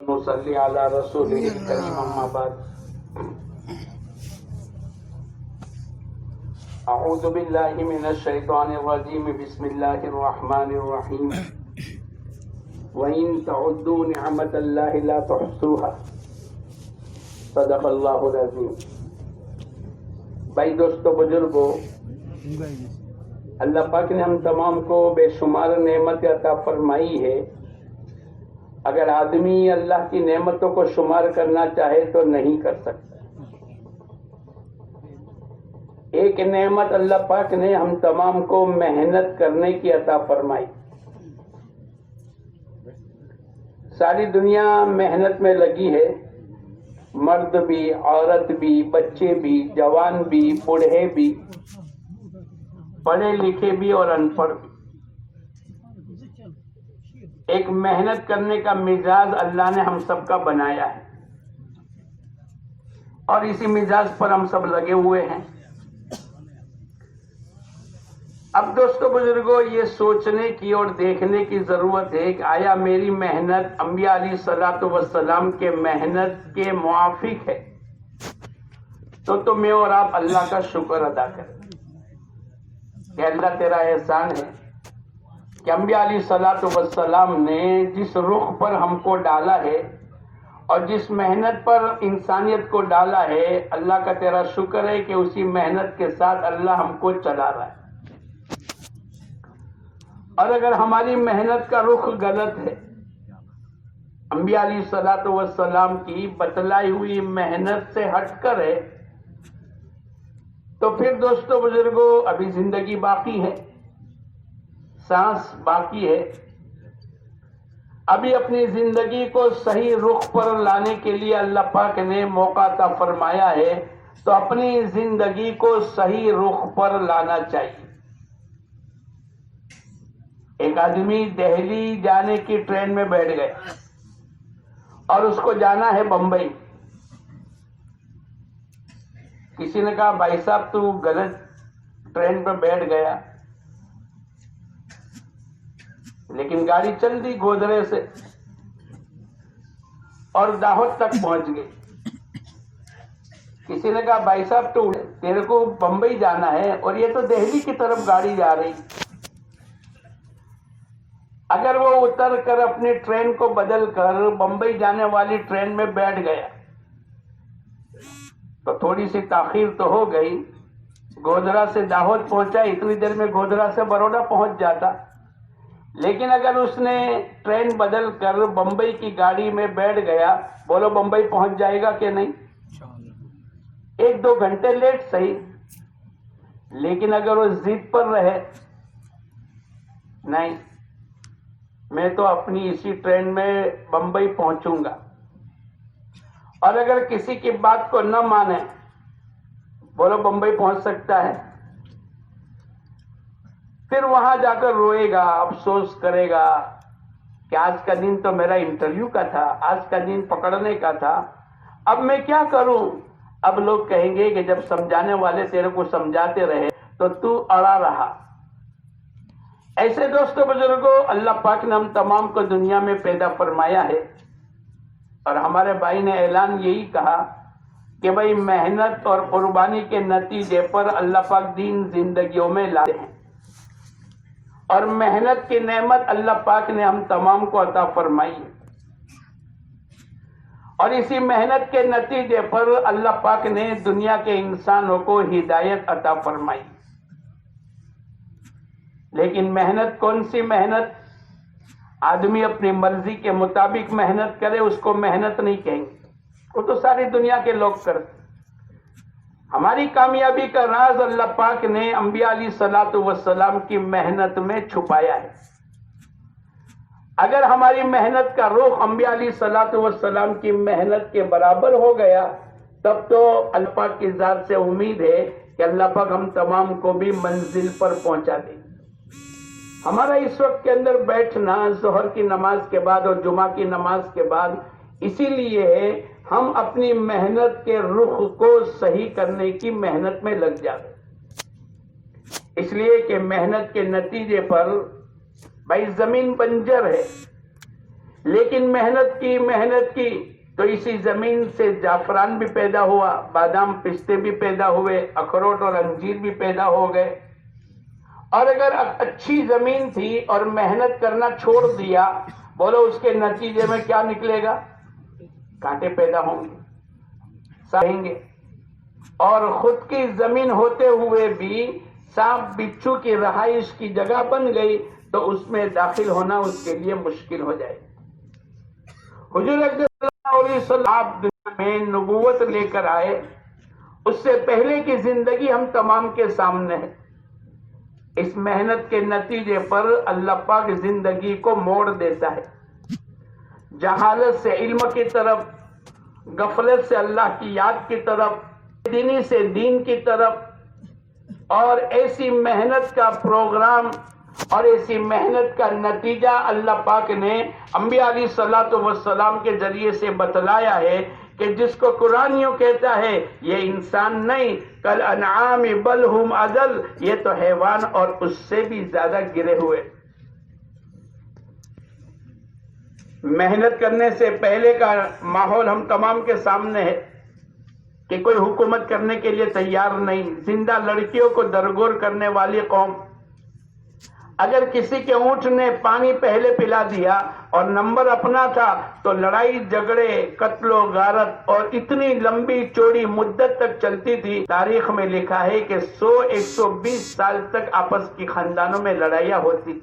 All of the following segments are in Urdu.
نصلي على رسوله الكريم أما بعد أعوذ بالله من الشيطان الرجيم بسم الله الرحمن الرحيم وإن تعدوا نعمة الله لا تحصوها صدق الله العظيم. بھائی دوستو بزرگو، اللہ پاک نے ہم تمام کو بے شمار نعمت عطا فرمائی ہے. اگر آدمی اللہ کی نعمتوں کو شمار کرنا چاہے تو نہیں کر سکتا. ایک نعمت اللہ پاک نے ہم تمام کو محنت کرنے کی عطا فرمائی. ساری دنیا محنت میں لگی ہے، مرد بھی، عورت بھی، بچے بھی، جوان بھی، بوڑھے بھی، پڑھے لکھے بھی اور ان پڑھ بھی. ایک محنت کرنے کا مزاج اللہ نے ہم سب کا بنایا ہے اور اسی مزاج پر ہم سب لگے ہوئے ہیں. اب دوستو بزرگوں، یہ سوچنے کی اور دیکھنے کی ضرورت ہے کہ آیا میری محنت انبیاء علیہ الصلوۃ والسلام کے محنت کے موافق ہے؟ تو میں اور آپ اللہ کا شکر ادا کریں کہ اللہ تیرا احسان ہے کہ انبیاء علیہ الصلوۃ والسلام نے جس رخ پر ہم کو ڈالا ہے اور جس محنت پر انسانیت کو ڈالا ہے، اللہ کا تیرا شکر ہے کہ اسی محنت کے ساتھ اللہ ہم کو چلا رہا ہے. اور اگر ہماری محنت کا رخ غلط ہے، انبیاء علیہ الصلوۃ والسلام کی بتلائی ہوئی محنت سے ہٹ کر ہے، تو پھر دوستو بزرگوں ابھی زندگی باقی ہے، سانس باقی ہے. ابھی اپنی زندگی کو صحیح رخ پر لانے کے لیے اللہ پاک نے موقع عطا فرمایا ہے، تو اپنی زندگی کو صحیح رخ پر لانا چاہیے. ایک آدمی دہلی جانے کی ٹرین میں بیٹھ گئے اور اس کو جانا ہے بمبئی. کسی نے کہا بھائی صاحب تو غلط ٹرین پہ بیٹھ گیا، لیکن گاڑی چل دی گودرے سے اور داہود تک پہنچ گئی. کسی نے کہا بھائی صاحب تو تیرے کو بمبئی جانا ہے اور یہ تو دہلی کی طرف گاڑی جا رہی. اگر وہ اتر کر اپنی ٹرین کو بدل کر بمبئی جانے والی ٹرین میں بیٹھ گیا تو تھوڑی سی تاخیر تو ہو گئی. گودرا سے داہود پہنچا، اتنی دیر میں گودرا سے بروڈا پہنچ جاتا. لیکن اگر اس نے ٹرین بدل کر بمبئی کی گاڑی میں بیٹھ گیا، بولو بمبئی پہنچ جائے گا کہ نہیں؟ 1-2 گھنٹے لیٹ صحیح، لیکن اگر وہ ضد پر رہے نہیں میں تو اپنی اسی ٹرین میں بمبئی پہنچوں گا، اور اگر کسی کی بات کو نہ مانے، بولو بمبئی پہنچ سکتا ہے؟ پھر وہاں جا کر روئے گا، افسوس کرے گا کہ آج کا دن تو میرا انٹرویو کا تھا، آج کا دن پکڑنے کا تھا، اب میں کیا کروں؟ اب لوگ کہیں گے کہ جب سمجھانے والے تیرے کو سمجھاتے رہے تو اڑا رہا. ایسے دوستو بزرگوں، اللہ پاک نے ہم تمام کو دنیا میں پیدا فرمایا ہے اور ہمارے بھائی نے اعلان یہی کہا کہ بھائی محنت اور قربانی کے نتیجے پر اللہ پاک دین زندگیوں میں لاتے ہیں، اور محنت کی نعمت اللہ پاک نے ہم تمام کو عطا فرمائی ہے. اور اسی محنت کے نتیجے پر اللہ پاک نے دنیا کے انسانوں کو ہدایت عطا فرمائی. لیکن محنت کون سی محنت؟ آدمی اپنی مرضی کے مطابق محنت کرے اس کو محنت نہیں کہیں گے، وہ تو ساری دنیا کے لوگ کرتے. ہماری کامیابی کا راز اللہ پاک نے انبیاء علیہ الصلوۃ والسلام کی محنت میں چھپایا ہے. اگر ہماری محنت کا رخ انبیاء علیہ الصلوۃ والسلام کی محنت کے برابر ہو گیا، تب تو اللہ پاک کی ذات سے امید ہے کہ اللہ پاک ہم تمام کو بھی منزل پر پہنچا دے. ہمارا اس وقت کے اندر بیٹھنا ظہر کی نماز کے بعد اور جمعہ کی نماز کے بعد اسی لیے ہے ہم اپنی محنت کے رخ کو صحیح کرنے کی محنت میں لگ جاتے. اس لیے کہ محنت کے نتیجے پر بھائی زمین بنجر ہے، لیکن محنت کی تو اسی زمین سے جعفران بھی پیدا ہوا، بادام پستے بھی پیدا ہوئے، اخروٹ اور انجیر بھی پیدا ہو گئے۔ اور اگر اچھی زمین تھی اور محنت کرنا چھوڑ دیا، بولو اس کے نتیجے میں کیا نکلے گا؟ کانٹے پیدا ہوں گے، سہیں گے۔ اور خود کی زمین ہوتے ہوئے بھی سانپ بچھو کی رہائش کی جگہ بن گئی تو اس میں داخل ہونا اس کے لیے مشکل ہو جائے۔ حضور اکرم صلی اللہ علیہ وسلم آپ دنیا میں نبوت لے کر آئے، اس سے پہلے کی زندگی ہم تمام کے سامنے ہے۔ اس محنت کے نتیجے پر اللہ پاک زندگی کو موڑ دیتا ہے، جہالت سے علم کی طرف، غفلت سے اللہ کی یاد کی طرف، دینی سے دین کی طرف، اور ایسی محنت کا پروگرام اور ایسی محنت کا نتیجہ اللہ پاک نے انبیاء علیہ الصلوۃ والسلام کے ذریعے سے بتلایا ہے کہ جس کو قرآن یوں کہتا ہے یہ انسان نہیں، کل انعام بل ہم اضل، یہ تو حیوان اور اس سے بھی زیادہ گرے ہوئے۔ محنت کرنے سے پہلے کا ماحول ہم تمام کے سامنے ہے کہ کوئی حکومت کرنے کے لیے تیار نہیں، زندہ لڑکیوں کو درگور کرنے والی قوم۔ اگر کسی کے اونٹ نے پانی پہلے پلا دیا اور نمبر اپنا تھا تو لڑائی جھگڑے، قتل و غارت اور اتنی لمبی چوڑی مدت تک چلتی تھی۔ تاریخ میں لکھا ہے کہ 100-120 سال تک آپس کی خاندانوں میں لڑائیاں ہوتی۔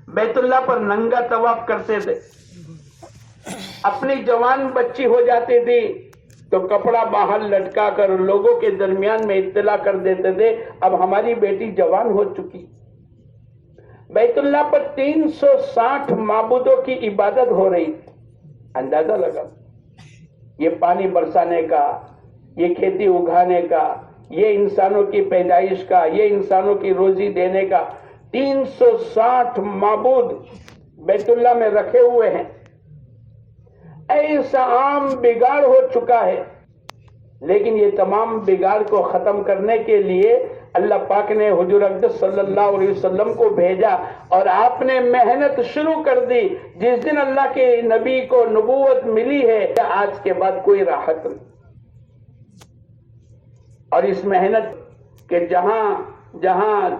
بیت اللہ پر ننگا طواف کرتے تھے، اپنی جوان بچی ہو جاتی تھی تو کپڑا باہر لٹکا کر لوگوں کے درمیان میں اطلاع کر دیتے تھے اب ہماری بیٹی جوان ہو چکی۔ بیت اللہ پر 360 معبودوں کی عبادت ہو رہی تھی۔ اندازہ لگا، یہ پانی برسانے کا، یہ کھیتی اگانے کا، یہ انسانوں کی پیدائش کا، یہ انسانوں کی روزی دینے کا، 360 معبود بیت اللہ میں رکھے ہوئے ہیں۔ ایسا عام بگاڑ ہو چکا ہے، لیکن یہ تمام بگاڑ کو ختم کرنے کے لیے اللہ پاک نے حضور اقدس صلی اللہ علیہ وسلم کو بھیجا اور آپ نے محنت شروع کر دی۔ جس دن اللہ کے نبی کو نبوت ملی ہے آج کے بعد کوئی راحت نہیں۔ اور اس محنت کے جہاں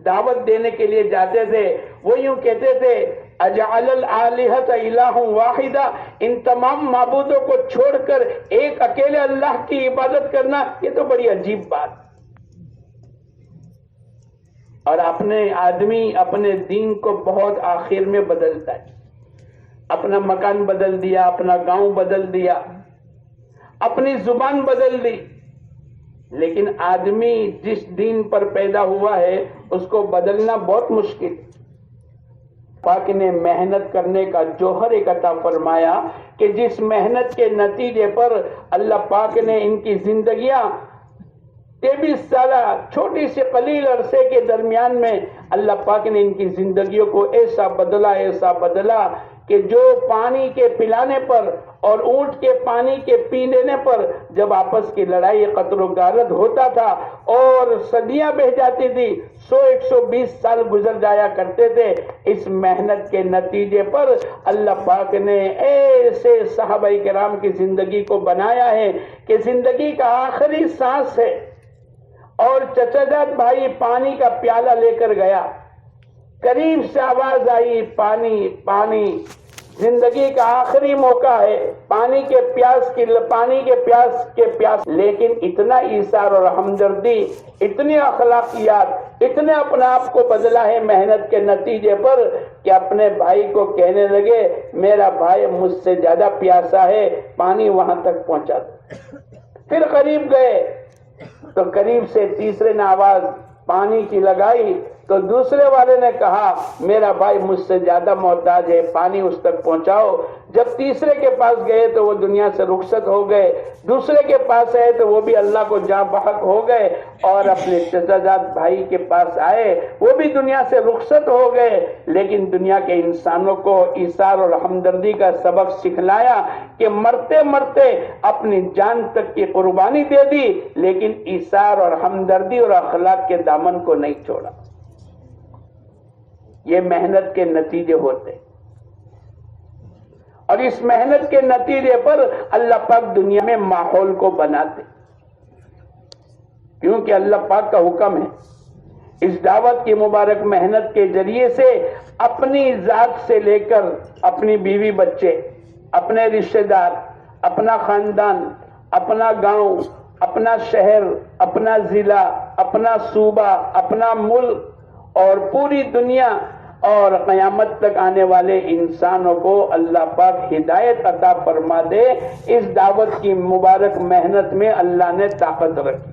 دعوت دینے کے لیے جاتے تھے وہ یوں کہتے تھے اجعل الالہۃ الہ واحدہ، ان تمام معبودوں کو چھوڑ کر ایک اکیلے اللہ کی عبادت کرنا، یہ تو بڑی عجیب بات۔ اور آدمی اپنے دین کو بہت آخر میں بدلتا ہے، اپنا مکان بدل دیا، اپنا گاؤں بدل دیا، اپنی زبان بدل دی، لیکن آدمی جس دین پر پیدا ہوا ہے اس کو بدلنا بہت مشکل۔ پاک نے محنت کرنے کا جوہر ایک عطا فرمایا کہ جس محنت کے نتیجے پر اللہ پاک نے ان کی زندگیاں 23 سالہ چھوٹی سی قلیل عرصے کے درمیان میں اللہ پاک نے ان کی زندگیوں کو ایسا بدلا کہ جو پانی کے پلانے پر اور اونٹ کے پانی کے پی لینے پر جب آپس کی لڑائی قتل و غارت ہوتا تھا اور صدیاں بہ جاتی تھی، 100-120 سال گزر جایا کرتے تھے، اس محنت کے نتیجے پر اللہ پاک نے ایسے صحابہ کرام کی زندگی کو بنایا ہے کہ زندگی کا آخری سانس ہے اور چچا جان بھائی پانی کا پیالہ لے کر گیا، قریب سے آواز آئی پانی پانی، زندگی کا آخری موقع ہے، پانی کے پیاس، لیکن اتنا ایثار اور ہمدردی، اتنی اخلاقیات، اتنے اپنے آپ کو بدلا ہے محنت کے نتیجے پر کہ اپنے بھائی کو کہنے لگے میرا بھائی مجھ سے زیادہ پیاسا ہے، پانی وہاں تک پہنچا دو۔ پھر قریب گئے تو قریب سے تیسرے نے آواز پانی کی لگائی تو دوسرے والے نے کہا میرا بھائی مجھ سے زیادہ محتاج ہے، پانی اس تک پہنچاؤ۔ جب تیسرے کے پاس گئے تو وہ دنیا سے رخصت ہو گئے، دوسرے کے پاس آئے تو وہ بھی اللہ کو جاں بحق ہو گئے، اور اپنے چچا جات بھائی کے پاس آئے وہ بھی دنیا سے رخصت ہو گئے، لیکن دنیا کے انسانوں کو ایثار اور ہمدردی کا سبق سکھلایا کہ مرتے مرتے اپنی جان تک کی قربانی دے دی، لیکن ایثار اور ہمدردی اور اخلاق کے دامن کو نہیں چھوڑا۔ یہ محنت کے نتیجے ہوتے۔ اور اس محنت کے نتیجے پر اللہ پاک دنیا میں ماحول کو بناتے، کیونکہ اللہ پاک کا حکم ہے اس دعوت کی مبارک محنت کے ذریعے سے اپنی ذات سے لے کر اپنی بیوی بچے، اپنے رشتہ دار، اپنا خاندان، اپنا گاؤں، اپنا شہر، اپنا ضلع، اپنا صوبہ، اپنا ملک اور پوری دنیا اور قیامت تک آنے والے انسانوں کو اللہ پاک ہدایت عطا فرما دے، اس دعوت کی مبارک محنت میں اللہ نے طاقت رکھی۔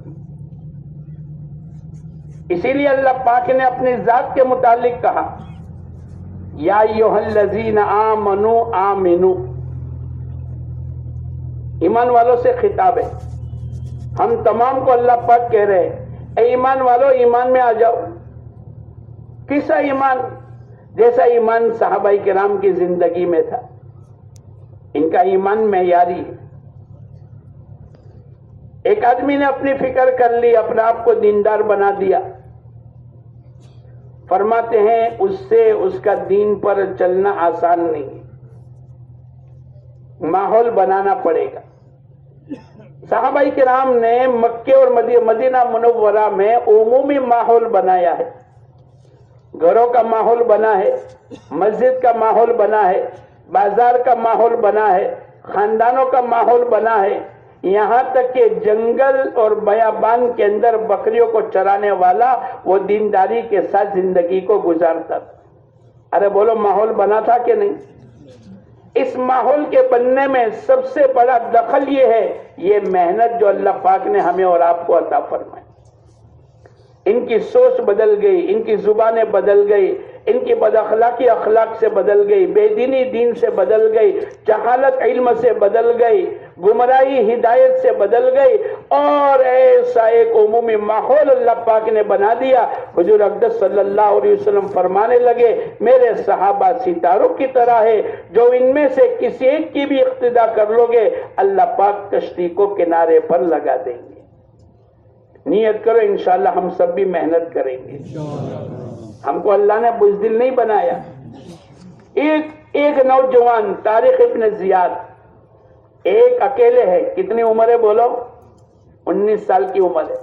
اسی لیے اللہ پاک نے اپنی ذات کے متعلق کہا یا ایھا الذین آمنوا آمنوا، ایمان والوں سے خطاب ہے۔ ہم تمام کو اللہ پاک کہہ رہے ہیں اے ایمان والو ایمان میں آ جاؤ۔ کیسا ایمان؟ جیسا ایمان صحابہ کرام کی زندگی میں تھا، ان کا ایمان معیاری ہے۔ ایک آدمی نے اپنی فکر کر لی، اپنے آپ کو دیندار بنا دیا، فرماتے ہیں اس سے اس کا دین پر چلنا آسان نہیں، ماحول بنانا پڑے گا۔ صحابہ کرام نے مکے اور مدینہ منورہ میں عمومی ماحول بنایا ہے، گھروں کا ماحول بنا ہے، مسجد کا ماحول بنا ہے، بازار کا ماحول بنا ہے، خاندانوں کا ماحول بنا ہے، یہاں تک کہ جنگل اور بیابان کے اندر بکریوں کو چرانے والا وہ دینداری کے ساتھ زندگی کو گزارتا تھا۔ ارے بولو ماحول بنا تھا کہ نہیں؟ اس ماحول کے بننے میں سب سے بڑا دخل یہ ہے، یہ محنت جو اللہ پاک نے ہمیں اور آپ کو عطا فرمائی۔ ان کی سوچ بدل گئی، ان کی زبانیں بدل گئی، ان کی بد اخلاقی اخلاق سے بدل گئی، بے دینی دین سے بدل گئی، جہالت علم سے بدل گئی، گمراہی ہدایت سے بدل گئی، اور ایسا ایک عمومی ماحول اللہ پاک نے بنا دیا۔ حضور اقدس صلی اللہ علیہ وسلم فرمانے لگے میرے صحابہ ستاروں کی طرح ہے، جو ان میں سے کسی ایک کی بھی اقتدا کر لو گے اللہ پاک کشتی کو کنارے پر لگا دیں گے۔ نیت کرو انشاءاللہ ہم سب بھی محنت کریں گے۔ ہم کو اللہ نے بزدل نہیں بنایا۔ ایک نوجوان طارق ابن زیاد ایک اکیلے ہے، کتنی عمر ہے بولو؟ 19 سال کی عمر ہے،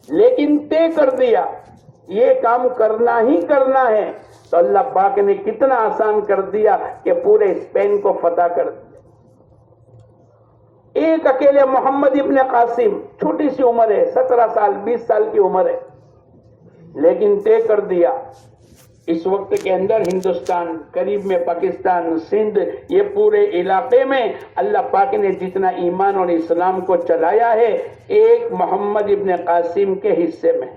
لیکن طے کر دیا یہ کام کرنا ہی کرنا ہے، تو اللہ پاک نے کتنا آسان کر دیا کہ پورے اسپین کو فتح کر دیا۔ ایک اکیلے محمد ابن قاسم، چھوٹی سی عمر ہے، 17 سال 20 سال کی عمر ہے، لیکن طے کر دیا اس وقت کے اندر ہندوستان، قریب میں پاکستان، سندھ، یہ پورے علاقے میں اللہ پاک نے جتنا ایمان اور اسلام کو چلایا ہے ایک محمد ابن قاسم کے حصے میں۔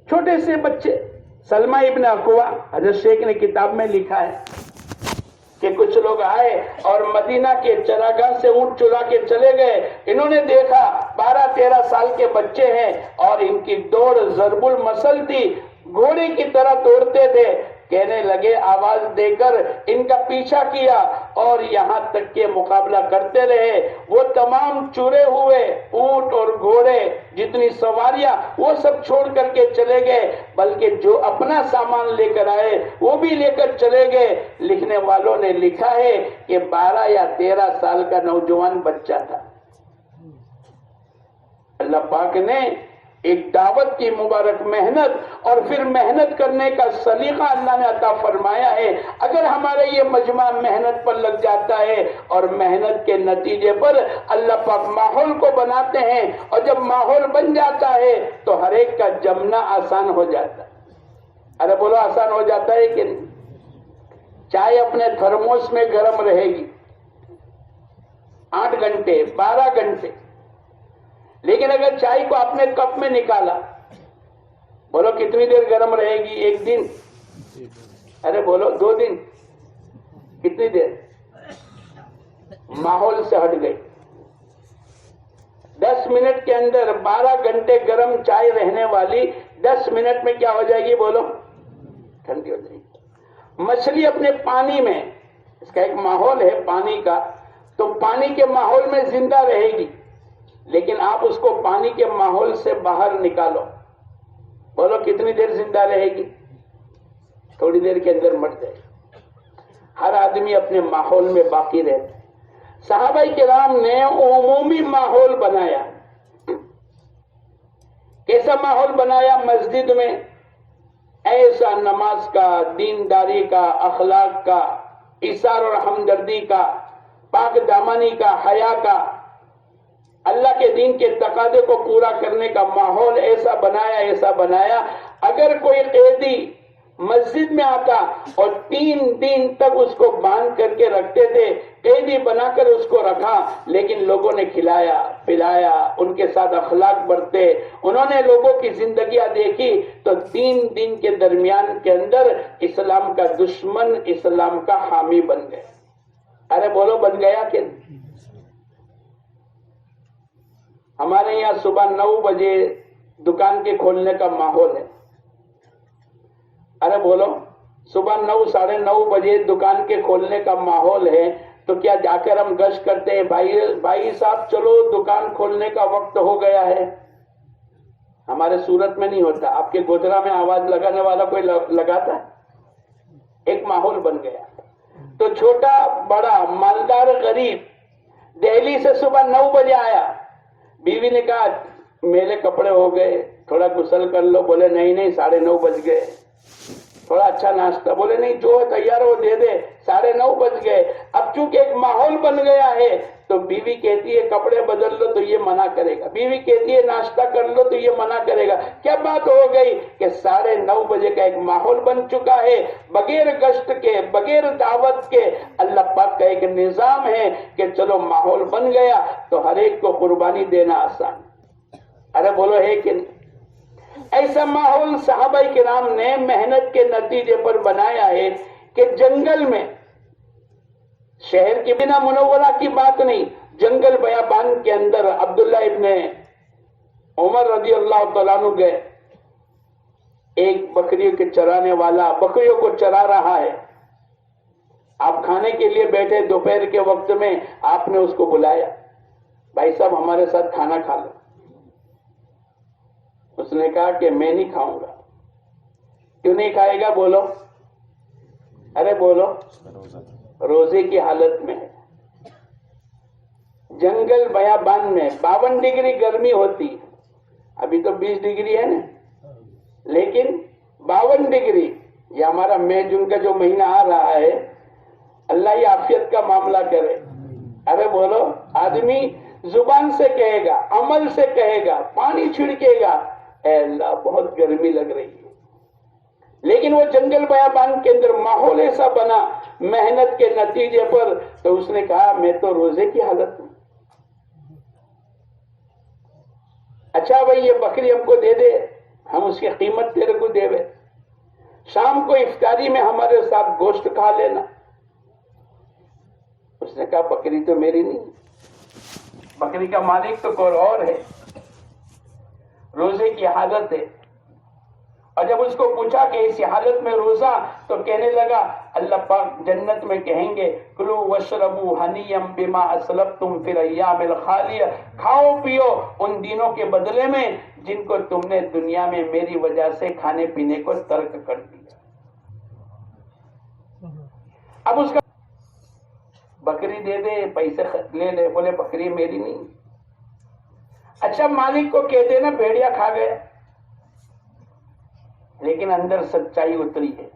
چھوٹے سے بچے، سلمہ ابن اقوا، حضرت شیخ نے کتاب میں لکھا ہے کہ کچھ لوگ آئے اور مدینہ کے چراگاہ سے اونٹ چرا کے چلے گئے، انہوں نے دیکھا 12-13 سال کے بچے ہیں اور ان کی دوڑ ضرب المثل تھی، گھوڑے کی طرح دوڑتے تھے۔ کہنے لگے آواز دے کر ان کا پیچھا کیا اور یہاں تک کہ مقابلہ کرتے رہے، وہ تمام چرے ہوئے اونٹ اور گھوڑے، جتنی سواریاں، وہ سب چھوڑ کر کے چلے گئے، بلکہ جو اپنا سامان لے کر آئے وہ بھی لے کر چلے گئے۔ لکھنے والوں نے لکھا ہے کہ 12 یا 13 سال کا نوجوان بچہ تھا۔ اللہ پاک نے ایک دعوت کی مبارک محنت اور پھر محنت کرنے کا سلیقہ اللہ نے عطا فرمایا ہے۔ اگر ہمارے یہ مجمع محنت پر لگ جاتا ہے اور محنت کے نتیجے پر اللہ پاک ماحول کو بناتے ہیں، اور جب ماحول بن جاتا ہے تو ہر ایک کا جمنا آسان ہو جاتا ہے۔ ارے بولو آسان ہو جاتا ہے کہ نہیں؟ چائے اپنے تھرموس میں گرم رہے گی 8 گھنٹے 12 گھنٹے، لیکن اگر چائے کو آپ نے کپ میں نکالا، بولو کتنی دیر گرم رہے گی؟ 1 دن؟ ارے بولو 2 دن؟ کتنی دیر؟ ماحول سے ہٹ گئی۔ 10 منٹ کے اندر 12 گھنٹے گرم چائے رہنے والی 10 منٹ میں کیا ہو جائے گی؟ بولو ٹھنڈی ہو جائے گی۔ مچھلی اپنے پانی میں، اس کا ایک ماحول ہے پانی کا، تو پانی کے ماحول میں زندہ رہے گی، لیکن آپ اس کو پانی کے ماحول سے باہر نکالو، بولو کتنی دیر زندہ رہے گی؟ تھوڑی دیر کے اندر مر جائے گی۔ ہر آدمی اپنے ماحول میں باقی رہتا ہے. صحابہ کرام نے عمومی ماحول بنایا. کیسا ماحول بنایا؟ مسجد میں ایسا نماز کا، دینداری کا، اخلاق کا، ایثار اور ہمدردی کا، پاک دامانی کا، حیا کا، اللہ کے دین کے تقاضے کو پورا کرنے کا ماحول ایسا بنایا. اگر کوئی قیدی مسجد میں آتا اور 3 دن تک اس کو باندھ کر کے رکھتے تھے، قیدی بنا کر اس کو رکھا، لیکن لوگوں نے کھلایا پلایا، ان کے ساتھ اخلاق برتے، انہوں نے لوگوں کی زندگیاں دیکھی، تو 3 دن کے درمیان کے اندر اسلام کا دشمن اسلام کا حامی بن گیا. ارے بولو، بن گیا کہ نہیں؟ ہمارے یہاں صبح 9 بجے دکان کے کھولنے کا ماحول ہے. ارے بولو، صبح 9 ساڑھے 9 بجے دکان کے کھولنے کا ماحول ہے، تو کیا جا کر ہم گشت کرتے ہیں، بھائی صاحب چلو دکان کھولنے کا وقت ہو گیا ہے؟ ہمارے صورت میں نہیں ہوتا. آپ کے گودرا میں آواز لگانے والا کوئی لگاتا ہے؟ ایک ماحول بن گیا. تو چھوٹا بڑا، مالدار غریب دہلی سے صبح 9 بجے آیا، بیوی نے کہا میرے کپڑے ہو گئے، تھوڑا غسل کر لو. بولے نہیں 9:30 بج گئے. تھوڑا اچھا ناشتہ، بولے نہیں جو ہے تیار وہ دے دے. 9:30 بج گئے. اب چونکہ ایک ماحول بن گیا ہے، تو بیوی کہتی ہے کپڑے بدل لو تو یہ منع کرے گا، بیوی کہتی ہے ناشتہ کر لو تو یہ منع کرے گا. کیا بات ہو گئی کہ 9:30 بجے کا ایک ماحول بن چکا ہے، بغیر گشت کے، بغیر دعوت کے. اللہ پاک کا ایک نظام ہے کہ چلو ماحول بن گیا تو ہر ایک کو قربانی دینا آسان. ارے بولو ہے کہ نہیں؟ ایسا ماحول صحابہ کرام نے محنت کے نتیجے پر بنایا ہے کہ جنگل میں، شہر کی بنا منورہ کی بات نہیں، جنگل بیابان کے اندر عبداللہ ابن عمر رضی اللہ تعالیٰ عنہ گئے. ایک بکریوں کے چرانے والا بکریوں کو چرا رہا ہے. آپ کھانے کے لیے بیٹھے دوپہر کے وقت میں، آپ نے اس کو بلایا، بھائی صاحب ہمارے ساتھ کھانا کھا لو. اس نے کہا کہ میں نہیں کھاؤں گا. کیوں نہیں کھائے گا؟ بولو، ارے بولو. روزے کی حالت میں ہے، جنگل بیابان میں 52 ڈگری گرمی ہوتی. ابھی تو 20 ڈگری ہے نا، لیکن 52 ڈگری. یہ ہمارا مئی جون کا جو مہینہ آ رہا ہے، اللہ یہ عافیت کا معاملہ کرے. ارے بولو، آدمی زبان سے کہے گا، عمل سے کہے گا، پانی چھڑکے گا، اے اللہ بہت گرمی لگ رہی ہے. لیکن وہ جنگل بیابان کے اندر ماحول ایسا بنا محنت کے نتیجے پر، تو اس نے کہا میں تو روزے کی حالت میں. اچھا بھائی یہ بکری ہم کو دے دے، ہم اس کی قیمت تیرے کو دے دے. شام کو افطاری میں ہمارے ساتھ گوشت کھا لینا. اس نے کہا بکری تو میری نہیں، بکری کا مالک تو کوئی اور ہے. روزے کی حالت ہے. اور جب اس کو پوچھا کہ اسی حالت میں روزہ، تو کہنے لگا اللہ پاک جنت میں کہیں گے کلو وشربو ہنیم بما اسلفتم فی الایام الخالیہ، کھاؤ پیو ان دنوں کے بدلے میں جن کو تم نے دنیا میں میری وجہ سے کھانے پینے کو ترک کر دیا. اب اس کا بکری دے دے، پیسے لے لے. بولے بکری میری نہیں. اچھا مالک کو کہتے نا بھیڑیا کھا گئے، لیکن اندر سچائی اتری ہے.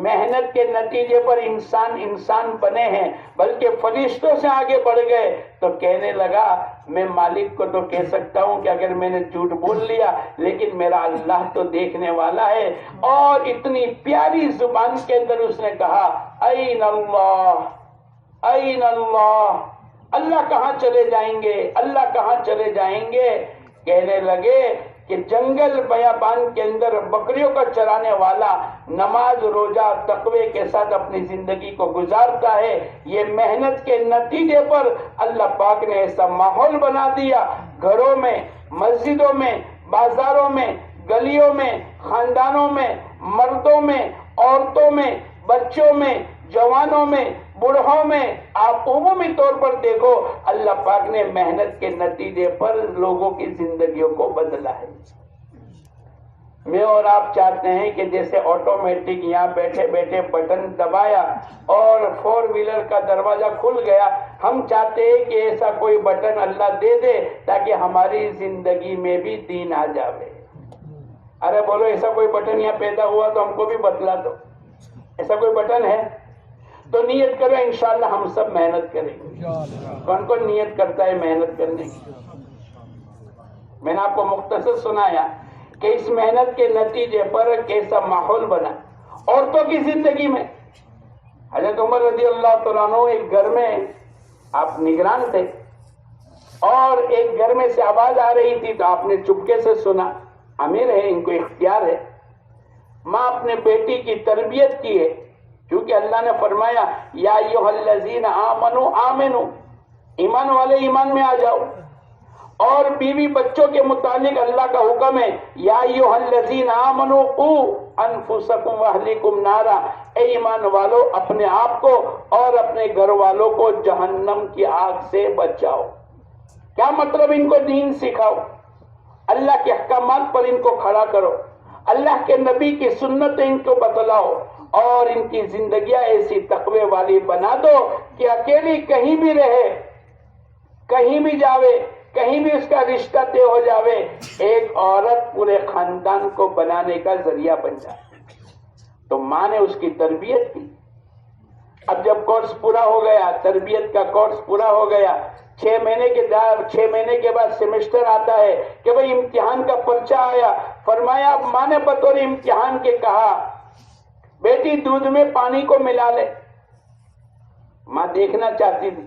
محنت کے نتیجے پر انسان بنے ہیں، بلکہ فرشتوں سے آگے بڑھ گئے. تو کہنے لگا میں مالک کو تو کہہ سکتا ہوں کہ اگر میں نے جھوٹ بول لیا، لیکن میرا اللہ تو دیکھنے والا ہے. اور اتنی پیاری زبان کے اندر اس نے کہا این اللہ، این اللہ، اللہ کہاں چلے جائیں گے، اللہ کہاں چلے جائیں گے. کہنے لگے کہ جنگل بیابان کے اندر بکریوں کا چرانے والا نماز روزہ تقوی کے ساتھ اپنی زندگی کو گزارتا ہے. یہ محنت کے نتیجے پر اللہ پاک نے ایسا ماحول بنا دیا، گھروں میں، مسجدوں میں، بازاروں میں، گلیوں میں، خاندانوں میں، مردوں میں، عورتوں میں، بچوں میں، جوانوں میں، بوڑھوں میں. آپ عمومی طور پر دیکھو اللہ پاک نے محنت کے نتیجے پر لوگوں کی زندگیوں کو بدلا ہے. میں اور آپ چاہتے ہیں کہ جیسے آٹومیٹک یہاں بیٹھے بیٹھے بٹن دبایا اور 4 ویلر کا دروازہ کھل گیا، ہم چاہتے ہیں کہ ایسا کوئی بٹن اللہ دے دے تاکہ ہماری زندگی میں بھی دین آ جاوے۔ ارے بولو ایسا کوئی بٹن یہاں پیدا ہوا تو ہم کو بھی بتلا دو، ایسا کوئی بٹن ہے تو نیت کرو، انشاءاللہ ہم سب محنت کریں گے۔ کون کون نیت کرتا ہے محنت کرنے کی؟ میں نے آپ کو مختصر سنایا کہ اس محنت کے نتیجے پر کیسا ماحول بنا عورتوں کی زندگی میں۔ حضرت عمر رضی اللہ تعالیٰ عنہ ایک گھر میں آپ نگران تھے اور ایک گھر میں سے آواز آ رہی تھی تو آپ نے چپکے سے سنا، امیر ہے ان کو اختیار ہے، ماں اپنے بیٹی کی تربیت کی ہے، کیونکہ اللہ نے فرمایا یا ایھا الذین آمنوا آمنوا، ایمان والے ایمان میں آ جاؤ، اور بیوی بچوں کے متعلق اللہ کا حکم ہے یا ایھا الذین آمنوا قوا انفسکم واہلیکم نارا، اے ایمان والو اپنے آپ کو اور اپنے گھر والوں کو جہنم کی آگ سے بچاؤ۔ کیا مطلب؟ ان کو دین سکھاؤ، اللہ کے احکامات پر ان کو کھڑا کرو، اللہ کے نبی کی سنت ان کو بتلاؤ اور ان کی زندگیاں ایسی تقوی والی بنا دو کہ اکیلی کہیں بھی رہے، کہیں بھی جاوے، کہیں بھی اس کا رشتہ طے ہو جاوے، ایک عورت پورے خاندان کو بنانے کا ذریعہ بن جائے۔ تو ماں نے اس کی تربیت کی۔ اب جب کورس پورا ہو گیا، تربیت کا کورس پورا ہو گیا، 6 مہینے کے بعد سیمسٹر آتا ہے کہ بھئی امتحان کا پرچہ آیا، فرمایا اب ماں نے بطور امتحان کے کہا بیٹی دودھ میں پانی کو ملا لے۔ ماں دیکھنا چاہتی تھی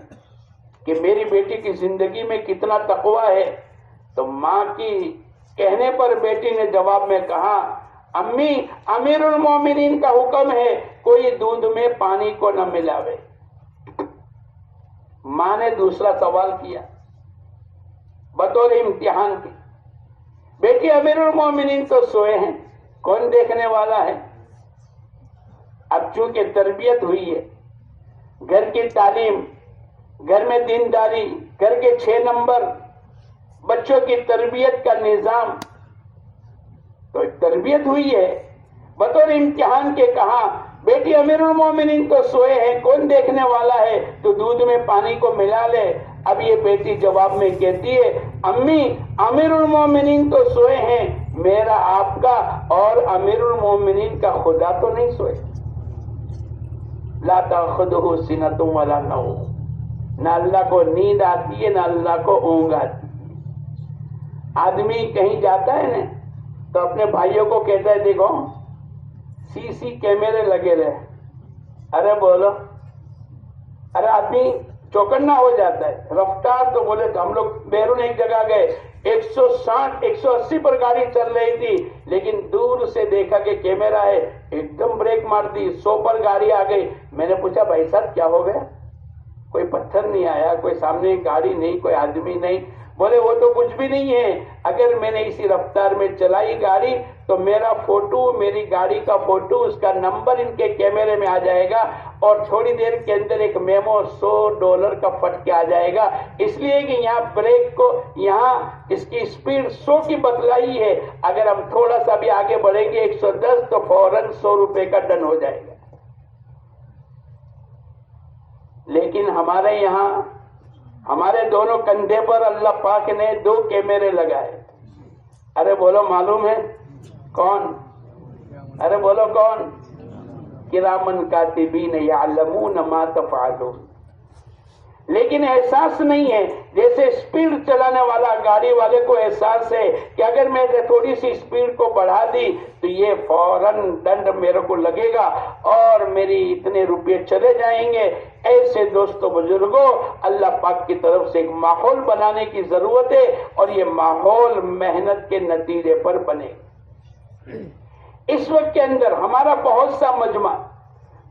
کہ میری بیٹی کی زندگی میں کتنا تقویٰ ہے، تو ماں کی کہنے پر بیٹی نے جواب میں کہا امی امیر المومنین کا حکم ہے کوئی دودھ میں پانی کو نہ ملاوے۔ ماں نے دوسرا سوال کیا بطور امتحان کے، بیٹی امیر المومنین تو سوئے ہیں، کون دیکھنے والا ہے؟ اب چونکہ تربیت ہوئی ہے، گھر کی تعلیم، گھر میں دینداری، گھر کے 6 نمبر، بچوں کی تربیت کا نظام، تو تربیت ہوئی ہے، بطور امتحان کے کہا بیٹی امیر المومنین تو سوئے ہیں، کون دیکھنے والا ہے؟ تو دودھ میں پانی کو ملا لے۔ اب یہ بیٹی جواب میں کہتی ہے امی امیر المومنین تو سوئے ہیں، میرا آپ کا اور امیر المومنین کا خدا تو نہیں سوئے۔ لا تأخذہ سنۃ ولا نوم، نہ اللہ کو نیند آتی ہے نہ اللہ کو اونگ آتی ہے۔ آدمی کہیں جاتا ہے نا تو اپنے بھائیوں کو کہتا ہے دیکھو سی کیمرے لگے رہے، ارے بولو، ارے آدمی چوکنا ہو جاتا ہے۔ رفتار تو بولے تو ہم لوگ بیرون ایک جگہ گئے، 160 180 پر گاڑی چل رہی تھی، لیکن دور سے دیکھا کہ کیمرہ ہے، ایک دم بریک مار دی، 100 پر گاڑی آ گئی۔ میں نے پوچھا بھائی صاحب کیا ہو گیا؟ کوئی پتھر نہیں آیا، کوئی سامنے گاڑی نہیں، کوئی آدمی نہیں۔ بولے وہ تو کچھ بھی نہیں ہے، اگر میں نے اسی رفتار میں چلائی گاڑی تو میرا فوٹو، میری گاڑی کا فوٹو، اس کا نمبر ان کے کیمرے میں آ جائے گا اور تھوڑی دیر کے اندر ایک میمو $100 کا پٹ کے آ جائے گا، اس لیے کہ یہاں بریک کو، یہاں اس کی سپیڈ 100 کی بتلائی ہے، اگر ہم تھوڑا سا بھی آگے بڑھیں گے 110 تو فوراً $100 کا ڈن ہو جائے گا۔ لیکن ہمارے یہاں ہمارے دونوں کندھے پر اللہ پاک نے 2 کیمرے لگائے۔ ارے بولو معلوم ہے کون؟ ارے بولو کون؟ کرامن کاتبین یعلمون ما تفعلون۔ لیکن احساس نہیں ہے، جیسے سپیڈ چلانے والا گاڑی والے کو احساس ہے کہ اگر میں نے تھوڑی سی سپیڈ کو بڑھا دی تو یہ فوراً ڈنڈ میرے کو لگے گا اور میری اتنے روپے چلے جائیں گے۔ ایسے دوستو بزرگوں، اللہ پاک کی طرف سے ایک ماحول بنانے کی ضرورت ہے اور یہ ماحول محنت کے نتیجے پر بنے۔ اس وقت کے اندر ہمارا بہت سا مجمع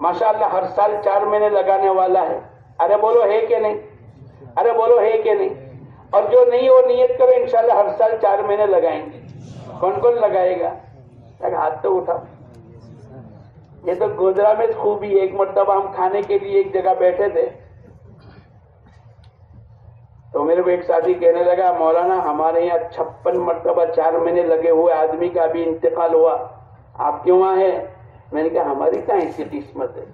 ماشاءاللہ ہر سال 4 مہینے لگانے والا ہے۔ ارے بولو ہے کہ نہیں؟ ارے بولو ہے کہ نہیں؟ اور جو نہیں وہ نیت کرو انشاءاللہ ہر سال 4 مہینے لگائیں گے۔ کون کون لگائے گا؟ ہاتھ تو اٹھا۔ یہ تو گودرا میں خوبی ہے، ایک مرتبہ ہم کھانے کے لیے ایک جگہ بیٹھے تھے، تو میرے کو ایک ساتھی کہنے لگا مولانا ہمارے یہاں 56 مرتبہ 4 مہینے لگے ہوئے آدمی کا ابھی انتقال ہوا، آپ کیوں وہاں ہے؟ میں نے کہا ہماری کہاں ایسی قسمت ہے۔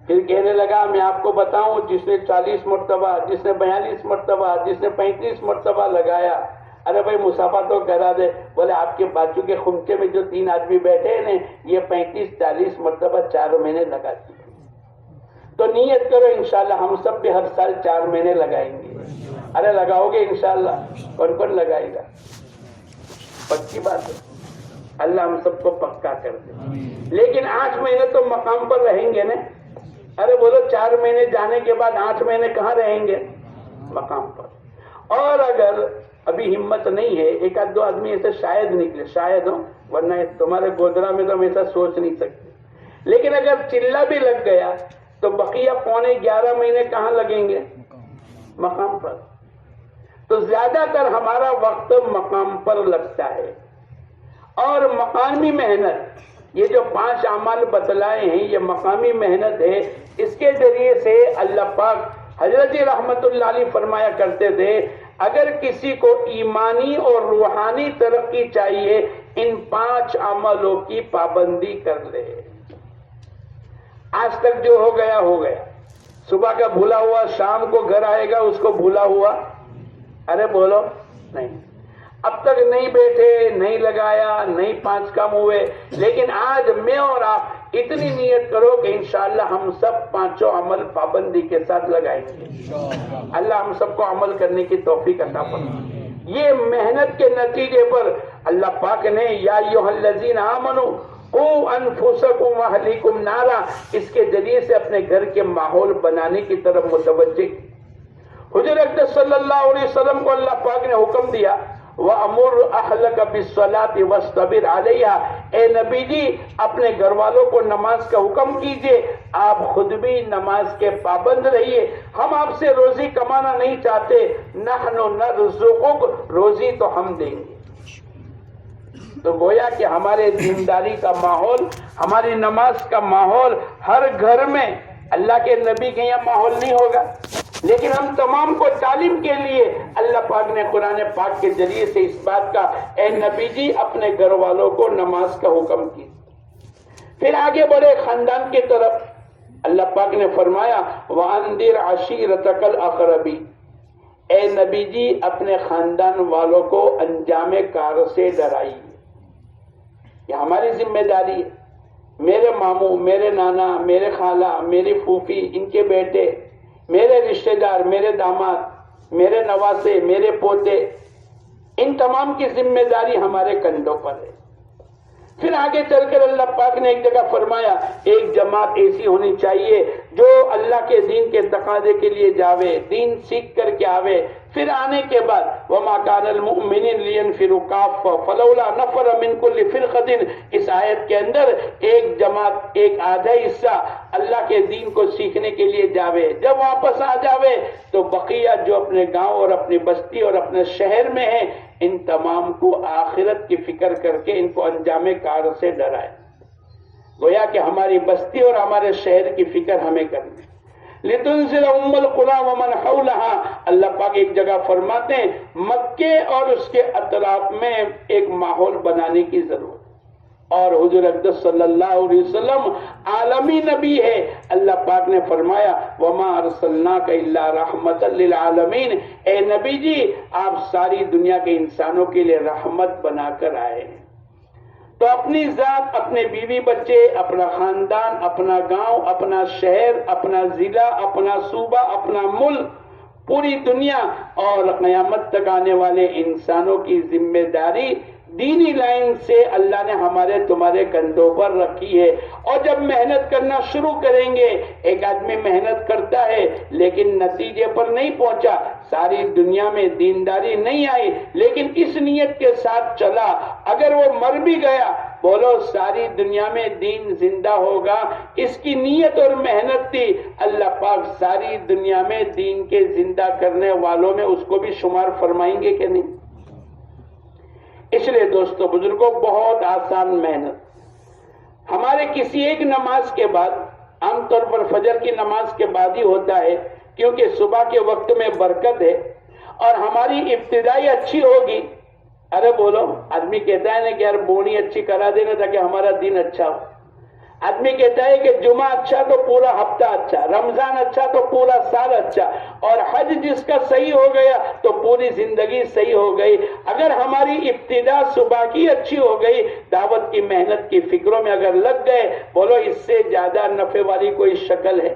پھر کہنے لگا میں آپ کو بتاؤں جس نے 40 مرتبہ، جس نے 42 مرتبہ، جس نے 35 مرتبہ لگایا، ارے بھائی مسافہ تو کرا دے۔ بولے آپ کے بازو کے خمچے میں جو 3 آدمی بیٹھے ہیں یہ 35-40 مرتبہ 4 مہینے لگا چکے۔ تو نیت کرو انشاءاللہ ہم سب بھی ہر سال 4 مہینے لگائیں گے۔ ارے لگاؤ گے انشاءاللہ؟ کون کون لگائے گا؟ پکی بات ہے، اللہ ہم سب کو پکا کر دے۔ لیکن 8 مہینے تو مقام پر رہیں گے نا؟ ارے بولو 4 مہینے جانے کے بعد 8 مہینے کہاں رہیں گے؟ مقام پر۔ اور اگر ابھی ہمت نہیں ہے، 1 آدھ 2 آدمی ایسے شاید نکلے، شاید ہو، ورنہ تمہارے گودرا میں تو ہم ایسا سوچ نہیں سکتے۔ لیکن اگر چلہ بھی لگ گیا تو بقیہ 11.25 مہینے کہاں لگیں گے؟ مقام پر۔ تو زیادہ تر ہمارا وقت مقام پر لگتا ہے۔ اور مقامی محنت، یہ جو 5 اعمال بتلائے ہیں یہ مقامی محنت ہے۔ اس کے ذریعے سے اللہ پاک حضرت رحمت اللہ علیہ فرمایا کرتے تھے اگر کسی کو ایمانی اور روحانی ترقی چاہیے ان 5 عملوں کی پابندی کر لے۔ آج تک جو ہو گیا ہو گیا، صبح کا بھولا ہوا شام کو گھر آئے گا اس کو بھولا ہوا، ارے بولو نہیں، اب تک نہیں بیٹھے، نہیں لگایا، نہیں 5 کام ہوئے، لیکن آج میں اور آپ اتنی نیت کرو کہ انشاءاللہ ہم سب 5 عمل پابندی کے ساتھ لگائیں گے۔ اللہ ہم سب کو عمل کرنے کی توفیق عطا فرمائے۔ یہ محنت کے نتیجے پر اللہ پاک نے یا ایھا الذین آمنوا قوا انفسکم واہلیکم نارا، اس کے ذریعے سے اپنے گھر کے ماحول بنانے کی طرف متوجہ کی۔ حضور اقدس صلی اللہ علیہ وسلم کو اللہ پاک نے حکم دیا وَأَمُرْ أَهْلَكَ بِالصَّلَاةِ وَاسْتَبِرْ عَلَيْهَا، اے نبی جی اپنے گھر والوں کو نماز کا حکم کیجئے، آپ خود بھی نماز کے پابند رہیے۔ ہم آپ سے روزی کمانا نہیں چاہتے، نحن نرزقک، روزی تو ہم دیں گے۔ تو گویا کہ ہمارے دینداری کا ماحول، ہماری نماز کا ماحول ہر گھر میں، اللہ کے نبی کے یہاں ماحول نہیں ہوگا، لیکن ہم تمام کو تعلیم کے لیے اللہ پاک نے قرآن پاک کے ذریعے سے اس بات کا اے نبی جی اپنے گھر والوں کو نماز کا حکم کی۔ پھر آگے بڑھے خاندان کی طرف، اللہ پاک نے فرمایا وَأَنذِرْ عَشِيرَتَكَ الْأَقْرَبِينَ، اے نبی جی اپنے خاندان والوں کو انجام کار سے ڈرائیے۔ یہ ہماری ذمہ داری ہے۔ میرے ماموں، میرے نانا، میرے خالہ، میری پھوپھی، ان کے بیٹے، میرے رشتہ دار، میرے داماد، میرے نواسے، میرے پوتے، ان تمام کی ذمہ داری ہمارے کندھوں پر ہے۔ پھر آگے چل کر اللہ پاک نے ایک جگہ فرمایا ایک جماعت ایسی ہونی چاہیے جو اللہ کے دین کے تقاضے کے لیے جاوے، دین سیکھ کر کے آوے، پھر آنے کے بعد وَمَا كَانَ الْمُؤْمِنِينَ لِيَنْفِرُوا كَافَّةً فَلَوْلَا نَفَرَ مِنْ كُلِّ فِرْقَةٍ، اس آیت کے اندر ایک جماعت، ایک آدھا حصہ اللہ کے دین کو سیکھنے کے لیے جاوے، جب واپس آ جاوے تو بقیہ جو اپنے گاؤں اور اپنی بستی اور اپنے شہر میں ہیں ان تمام کو آخرت کی فکر کر کے ان کو انجام کار سے ڈرائے۔ گویا کہ ہماری بستی اور ہمارے شہر کی فکر ہمیں کرنی۔ لِتُنذِرَ أُمَّ الْقُرَىٰ وَمَنْ حَوْلَهَا، اللہ پاک ایک جگہ فرماتے ہیں مکے اور اس کے اطراف میں ایک ماحول بنانے کی ضرورت، اور حضور اقدس صلی اللہ علیہ وسلم عالمی نبی ہے۔ اللہ پاک نے فرمایا وَمَا أَرْسَلْنَاكَ إِلَّا رَحْمَةً لِلْعَالَمِينَ، اے نبی جی آپ ساری دنیا کے انسانوں کے لیے رحمت بنا کر آئے ہیں۔ تو اپنی ذات، اپنے بیوی بچے، اپنا خاندان، اپنا گاؤں، اپنا شہر، اپنا ضلع، اپنا صوبہ، اپنا ملک، پوری دنیا اور قیامت تک آنے والے انسانوں کی ذمہ داری دینی لائن سے اللہ نے ہمارے تمہارے کندھوں پر رکھی ہے۔ اور جب محنت کرنا شروع کریں گے، ایک آدمی محنت کرتا ہے لیکن نتیجے پر نہیں پہنچا، ساری دنیا میں دینداری نہیں آئی، لیکن اس نیت کے ساتھ چلا، اگر وہ مر بھی گیا بولو ساری دنیا میں دین زندہ ہوگا، اس کی نیت اور محنت تھی، اللہ پاک ساری دنیا میں دین کے زندہ کرنے والوں میں اس کو بھی شمار فرمائیں گے کہ نہیں؟ اس لیے دوستو بزرگوں بہت آسان محنت ہمارے کسی ایک نماز کے بعد، عام طور پر فجر کی نماز کے بعد ہی ہوتا ہے کیونکہ صبح کے وقت میں برکت ہے اور ہماری ابتدائی اچھی ہوگی. ارے بولو, آدمی کہتا ہے نا کہ یار بونی اچھی کرا دینا تاکہ ہمارا دن اچھا ہو. آدمی کہتا ہے کہ جمعہ اچھا تو پورا ہفتہ اچھا, رمضان اچھا تو پورا سال اچھا, اور حج جس کا صحیح ہو گیا تو پوری زندگی صحیح ہو گئی. اگر ہماری ابتدا صبح کی اچھی ہو گئی, دعوت کی محنت کی فکروں میں اگر لگ گئے, بولو اس سے زیادہ نفع والی کوئی شکل ہے؟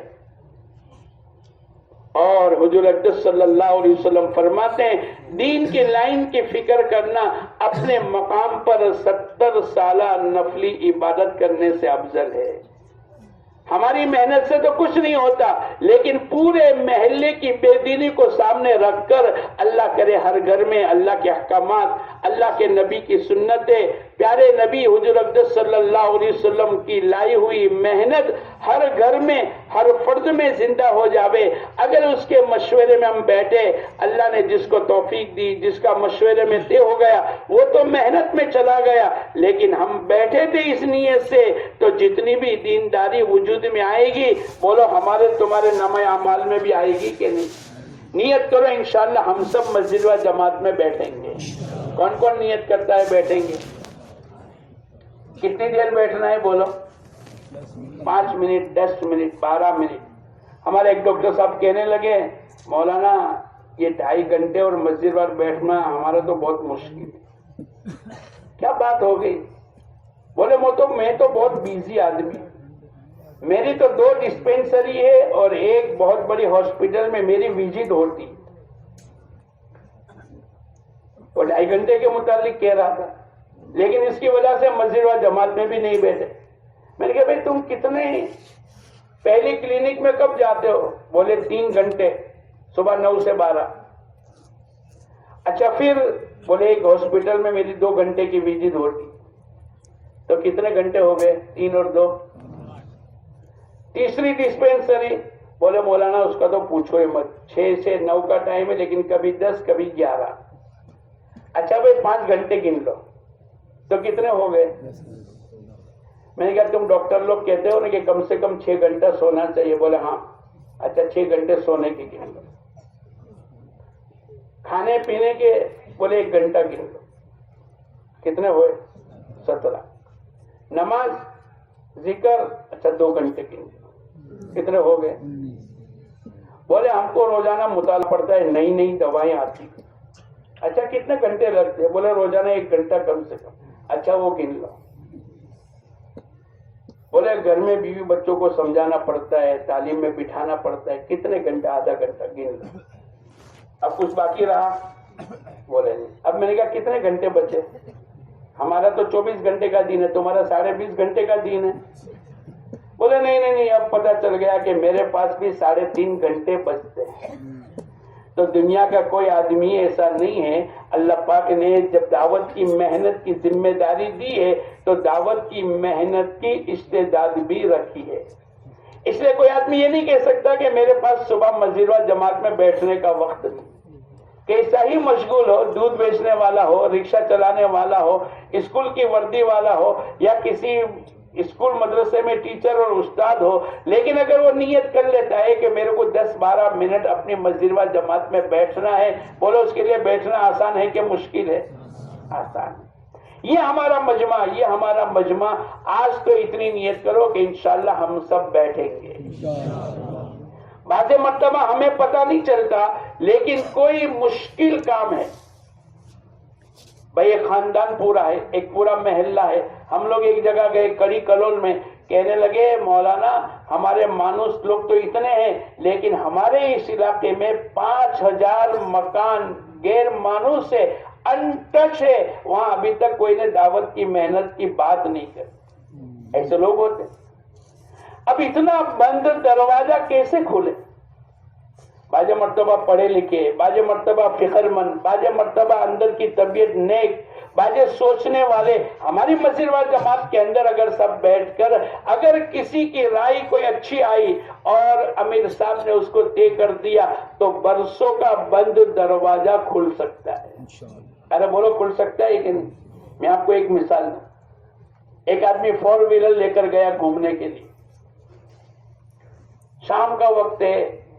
اور حضور اقدس صلی اللہ علیہ وسلم فرماتے ہیں دین کی لائن کی فکر کرنا اپنے مقام پر 70 سالہ نفلی عبادت کرنے سے افضل ہے. ہماری محنت سے تو کچھ نہیں ہوتا, لیکن پورے محلے کی بے دینی کو سامنے رکھ کر اللہ کرے ہر گھر میں اللہ کے احکامات, اللہ کے نبی کی سنتیں, پیارے نبی حضور اقدس صلی اللہ علیہ وسلم کی لائی ہوئی محنت ہر گھر میں ہر فرد میں زندہ ہو جاوے. اگر اس کے مشورے میں ہم بیٹھے, اللہ نے جس کو توفیق دی, جس کا مشورے میں طے ہو گیا, وہ تو محنت میں چلا گیا, لیکن ہم بیٹھے تھے اس نیت سے, تو جتنی بھی دینداری وجود میں آئے گی, بولو ہمارے تمہارے نامہ اعمال میں بھی آئے گی کہ نہیں؟ نیت کرو انشاءاللہ ہم سب مسجد و جماعت میں بیٹھیں گے. کون کون نیت کرتا ہے بیٹھیں گے؟ کتنی دیر بیٹھنا ہے بولو؟ 5 منٹ, 10 منٹ, 12 منٹ. ہمارے ایک ڈاکٹر صاحب کہنے لگے مولانا یہ 2.5 گھنٹے اور مسجد پر بیٹھنا ہمارا تو بہت مشکل ہے. کیا بات ہو گئی؟ بولے میں تو بہت بیزی آدمی, میری تو 2 ڈسپینسری ہے اور ایک بہت بڑی ہاسپٹل میں میری وزٹ ہوتی. وہ 2.5 گھنٹے کے متعلق کہہ رہا تھا, لیکن اس کی وجہ سے مسجد و جماعت میں بھی نہیں بیٹھے. میں نے کہا بھائی تم کتنے پہلی کلینک میں کب جاتے ہو؟ بولے 3 گھنٹے, صبح 9 سے 12. اچھا پھر بولے ایک ہاسپٹل میں میری 2 گھنٹے کی وزٹ ہوتی, تو کتنے گھنٹے ہو گئے؟ 3 اور 2. تیسری ڈسپینسری, بولے مولانا اس کا تو پوچھو ہی مت, 6 سے 9 کا ٹائم ہے, لیکن کبھی 10 کبھی 11. اچھا بھائی 5 گھنٹے گن لو, تو کتنے ہو گئے؟ میں نے کہا تم ڈاکٹر لوگ کہتے ہو نا کہ کم سے کم 6 گھنٹہ سونا چاہیے. بولے ہاں. اچھا 6 گھنٹے سونے کے گن لو, کھانے پینے کے بولے 1 گھنٹہ گن لو, کتنے ہوئے؟ 17. نماز ذکر اچھا 2 گھنٹے گن لو, کتنے ہو گئے؟ بولے ہم کو روزانہ مطالعہ پڑتا ہے, نئی نئی دوائیں آتی. اچھا کتنے گھنٹے لگتے ہیں؟ بولے روزانہ 1 گھنٹہ کم سے کم. اچھا وہ گن لو. بولے گھر میں بیوی بچوں کو سمجھانا پڑتا ہے, تعلیم میں بٹھانا پڑتا ہے, کتنے گھنٹے؟ آدھا گھنٹہ گن لو. اب کچھ باقی رہا؟ بولے نہیں. اب میں نے کہا کتنے گھنٹے بچے؟ ہمارا تو 24 گھنٹے کا دن ہے, تمہارا 20.5 گھنٹے کا دن ہے. بولے نہیں, اب پتا چل گیا کہ میرے پاس بھی 3.5 گھنٹے بچتے ہیں. تو دنیا کا کوئی آدمی ایسا نہیں ہے. اللہ پاک نے جب دعوت کی محنت کی ذمہ داری دی ہے تو دعوت کی محنت کی استعداد بھی رکھی ہے. اس لیے کوئی آدمی یہ نہیں کہہ سکتا کہ میرے پاس صبح مسجد و جماعت میں بیٹھنے کا وقت نہیں. کیسا ہی مشغول ہو, دودھ بیچنے والا ہو, رکشہ چلانے والا ہو, اسکول کی وردی والا ہو, یا کسی اسکول مدرسے میں ٹیچر اور استاد ہو, لیکن اگر وہ نیت کر لیتا ہے کہ میرے کو 10-12 منٹ اپنی مسجد و جماعت میں بیٹھنا ہے, بولو اس کے لیے بیٹھنا آسان ہے کہ مشکل ہے؟ آسان ہے. یہ ہمارا مجمع آج تو اتنی نیت کرو کہ انشاءاللہ ہم سب بیٹھیں گے. بعض مرتبہ ہمیں پتہ نہیں چلتا, لیکن کوئی مشکل کام ہے. بھائی ایک خاندان پورا ہے, ایک پورا محلہ ہے. ہم لوگ ایک جگہ گئے کڑی کلول میں, کہنے لگے مولانا ہمارے مانوس لوگ تو اتنے ہیں, لیکن ہمارے اس علاقے میں 5000 مکان غیر مانوس ہے, انٹچ ہے, وہاں ابھی تک کوئی نے دعوت کی محنت کی بات نہیں کری. ایسے لوگ ہوتے. اب اتنا بند دروازہ کیسے کھولے؟ بعض مرتبہ پڑھے لکھے, بعض مرتبہ فکر مند, بعض مرتبہ اندر کی طبیعت نیک, بعض سوچنے والے. ہماری مسجد و جماعت کے اندر اگر سب بیٹھ کر اگر کسی کی رائے کوئی اچھی آئی اور امیر صاحب نے اس کو طے کر دیا تو برسوں کا بند دروازہ کھل سکتا ہے. ارے بولو کھل سکتا ہے کہ نہیں؟ میں آپ کو ایک مثال دوں. ایک آدمی 4 ویلر لے کر گیا گھومنے کے لیے. شام کا وقت ہے,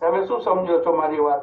તમે શું સમજો છો મારી વાત?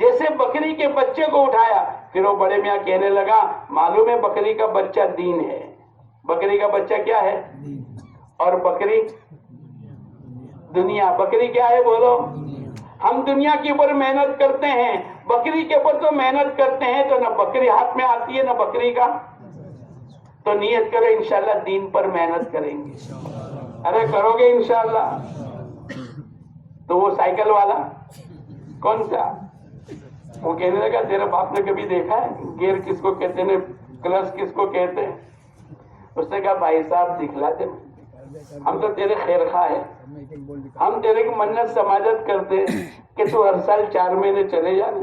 جیسے بکری کے بچے کو اٹھایا، پھر وہ بڑے میاں کہنے لگا معلوم ہے بکری کا بچہ دین ہے، بکری کا بچہ کیا ہے، اور بکری دنیا، بکری کیا ہے بولو، ہم دنیا کے اوپر محنت کرتے ہیں، بکری کے اوپر تو محنت کرتے ہیں تو نہ بکری ہاتھ میں آتی ہے نہ بکری کا، تو نیت کرو انشاءاللہ دین پر محنت کریں گے، ارے کرو گے انشاءاللہ۔ تو وہ سائیکل والا کون سا، وہ کہنے لگا تیرے باپ نے کبھی دیکھا ہے گیئر کس کو کہتے ہیں، کلچ کس کو کہتے ہیں؟ اس نے کہا بھائی صاحب دکھلا دے، ہم تو تیرے خیر خواہ ہیں، ہم تیرے کی منت سماجت کرتے ہیں کہ تو ہر سال 4 مہینے چلے جانے،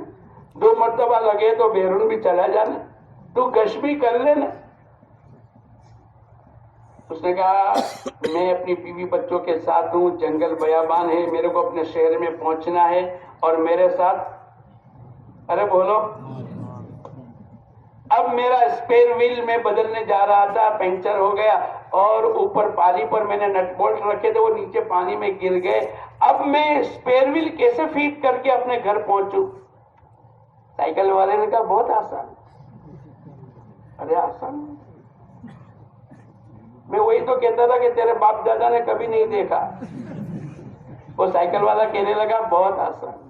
2 مرتبہ لگے تو بیرون بھی چلا جانا، تو گش بھی کر لینا۔ اس نے کہا میں اپنی بیوی بچوں کے ساتھ ہوں، جنگل بیابان ہے، میرے کو اپنے شہر میں پہنچنا ہے، اور میرے ساتھ، ارے بولو، اب میرا اسپیئر ویل میں بدلنے جا رہا تھا، پنکچر ہو گیا، اور اوپر پانی پر میں نے نٹ بولٹ رکھے تھے وہ نیچے پانی میں گر گئے، اب میں اسپیئر ویل کیسے فیٹ کر کے اپنے گھر پہنچوں؟ سائیکل والے نے کہا بہت آسان، ارے آسان، میں وہی تو کہتا تھا کہ تیرے باپ دادا نے کبھی نہیں دیکھا۔ وہ سائیکل والا کہنے لگا بہت آسان،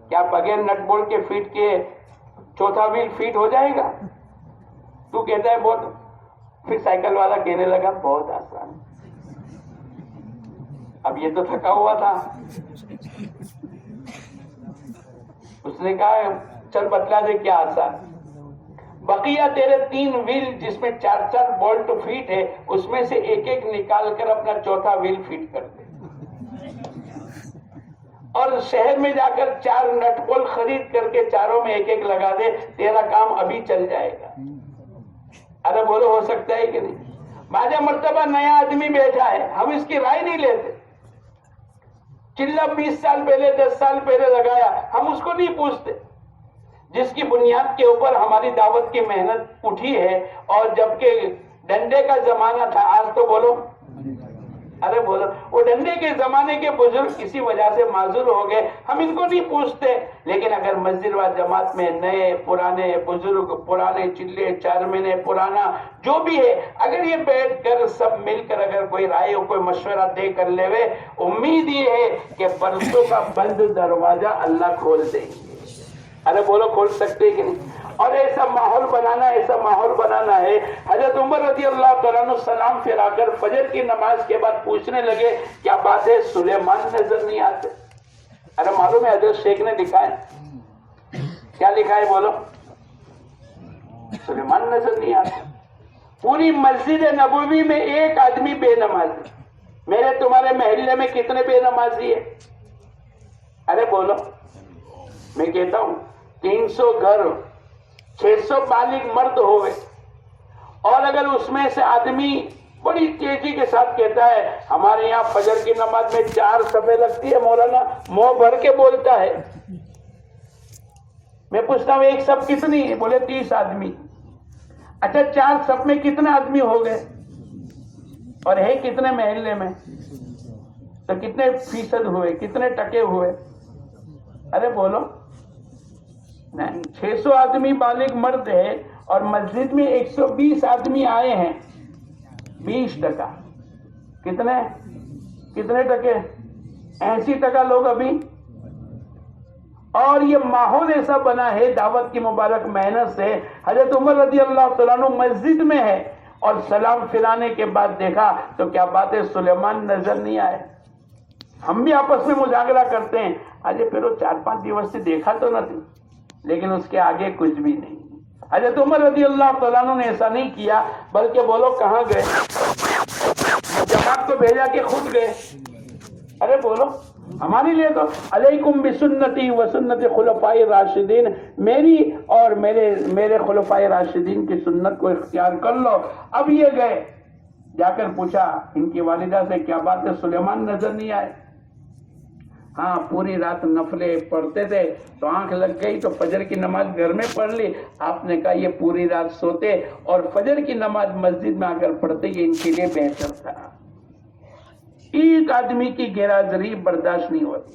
کیا بغیر نٹ بولٹ کے فیٹ کے 4تھا ویل فیٹ ہو جائے گا؟ تو کہتا ہے بہت، پھر سائیکل والا کہنے لگا بہت آسان۔ اب یہ تو تھکا ہوا تھا، اس نے کہا چل بتلا دے کیا آسان، بقیہ تیرے 3 ویل جس میں 4 بولٹ فیٹ ہے اس میں سے ایک ایک نکال کر اپنا 4تھا ویل فیٹ کر دے، اور شہر میں جا کر 4 نٹ بولٹ خرید کر کے چاروں میں ایک ایک لگا دے، تیرا کام ابھی چل جائے گا۔ ارے بولو ہو سکتا ہے کہ نہیں؟ بعض مرتبہ نیا آدمی بیٹھا ہے، ہم اس کی رائے نہیں لیتے، چلہ 20 سال پہلے 10 سال پہلے لگایا، ہم اس کو نہیں پوچھتے، جس کی بنیاد کے اوپر ہماری دعوت کی محنت اٹھی ہے، اور جبکہ ڈنڈے کا زمانہ تھا، آج تو بولو، ارے بولو، وہ ڈنڈے کے زمانے کے بزرگ کسی وجہ سے معذور ہو گئے، ہم ان کو نہیں پوچھتے، لیکن اگر مسجد و جماعت میں نئے پرانے بزرگ، پرانے چلے 4 مہینے پرانا جو بھی ہے، اگر یہ بیٹھ کر سب مل کر اگر کوئی رائے کوئی مشورہ دے کر لے وے، امید یہ ہے کہ برسوں کا بند دروازہ اللہ کھول دیں گے۔ ارے بولو کھول سکتے کہ نہیں؟ اور ایسا ماحول بنانا ہے۔ حضرت عمر رضی اللہ تعالیٰ عنہ سلام پھرا کر فجر کی نماز کے بعد پوچھنے لگے کیا بات ہے سلیمان نظر نہیں آتے؟ ارے معلوم ہے حضرت شیخ نے لکھا ہے، کیا لکھا ہے بولو؟ سلیمان نظر نہیں آتے۔ پوری مسجد نبوی میں ایک آدمی بے نمازی، میرے تمہارے محلے میں کتنے بے نمازی ہے؟ ارے بولو، میں کہتا ہوں 300 گھر، 600 بالغ مرد ہوئے، اور اگر اس میں سے آدمی بڑی تیزی کے ساتھ کہتا ہے ہمارے یہاں فجر کی نماز میں 4 صفیں لگتی ہے، مولانا منہ بھر کے بولتا ہے، میں پوچھتا ہوں ایک صف کتنی ہے؟ بولے 30 آدمی۔ اچھا 4 صف میں کتنے آدمی ہو گئے، اور ہے کتنے محلے میں؟ تو کتنے فیصد ہوئے، کتنے ٹکے ہوئے؟ ارے بولو، نہیں، 600 آدمی بالغ مرد ہے، اور مسجد میں 120 آدمی آئے ہیں، 20%، کتنے ٹکے؟ 80% لوگ ابھی۔ اور یہ ماحول ایسا بنا ہے دعوت کی مبارک محنت سے، حضرت عمر رضی اللہ تعالیٰ عنہ مسجد میں ہے، اور سلام پھرانے کے بعد دیکھا تو کیا بات ہے سلیمان نظر نہیں آئے۔ ہم بھی آپس میں مذاکرہ کرتے ہیں، آجے پھر 4-5 دن سے دیکھا تو نہ تھی، لیکن اس کے آگے کچھ بھی نہیں۔ حضرت عمر رضی اللہ تعالیٰ عنہ نے ایسا نہیں کیا، بلکہ بولو کہاں گئے؟ جماعت کو بھیجا کہ خود گئے۔ ارے بولو، ہمارے لیے تو علیکم بسنتی و سنت خلفائے راشدین، میری اور میرے خلفائے راشدین کی سنت کو اختیار کر لو۔ اب یہ گئے، جا کر پوچھا ان کی والدہ سے کیا بات ہے سلیمان نظر نہیں آئے؟ ہاں پوری رات نفلیں پڑھتے تھے تو آنکھ لگ گئی تو فجر کی نماز گھر میں پڑھ لی۔ آپ نے کہا یہ پوری رات سوتے اور فجر کی نماز مسجد میں آ کر پڑھتے، یہ ان کے لیے بہتر تھا۔ ایک آدمی کی غیر حاضری برداشت نہیں ہوتی۔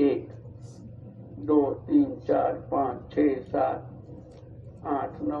1 2 3 4 5 6 7 8 9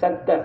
70।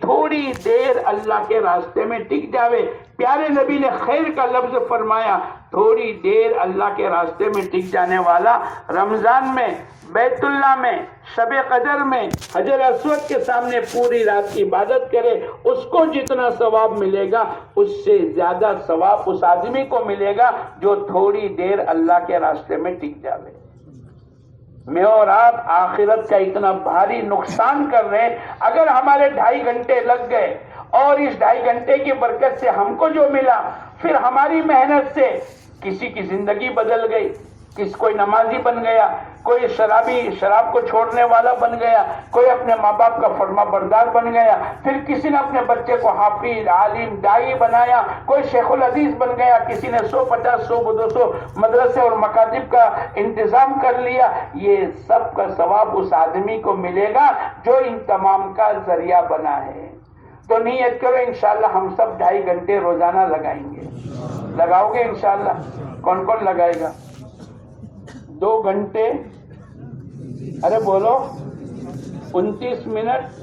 تھوڑی دیر اللہ کے راستے میں ٹک جاوے. پیارے نبی نے خیر کا لفظ فرمایا, تھوڑی دیر اللہ کے راستے میں ٹک جانے والا رمضان میں, بیت اللہ میں, شب قدر میں حجر اسود کے سامنے پوری رات کی عبادت کرے, اس کو جتنا ثواب ملے گا اس سے زیادہ ثواب اس آدمی کو ملے گا جو تھوڑی دیر اللہ کے راستے میں ٹک جاوے. میں اور آپ آخرت کا اتنا بھاری نقصان کر رہے ہیں. اگر ہمارے 2.5 گھنٹے لگ گئے اور اس 2.5 گھنٹے کی برکت سے ہم کو جو ملا, پھر ہماری محنت سے کسی کی زندگی بدل گئی, کوئی نمازی بن گیا, کوئی شراب کو چھوڑنے والا بن گیا, کوئی اپنے ماں باپ کا فرما بردار بن گیا, پھر کسی نے اپنے بچے کو حافظ, عالم, داعی بنایا, کوئی شیخ الحدیث بن گیا, کسی نے 150 100 200 مدرسے اور مکاتب کا انتظام کر لیا. یہ سب کا ثواب اس آدمی کو ملے گا جو ان تمام کا ذریعہ بنا ہے. تو نیت کرو انشاءاللہ ہم سب 2.5 گھنٹے روزانہ لگائیں گے. لگاؤ گے انشاءاللہ؟ کون کون لگائے گا؟ 2 گھنٹے, ارے بولو, 29 منٹ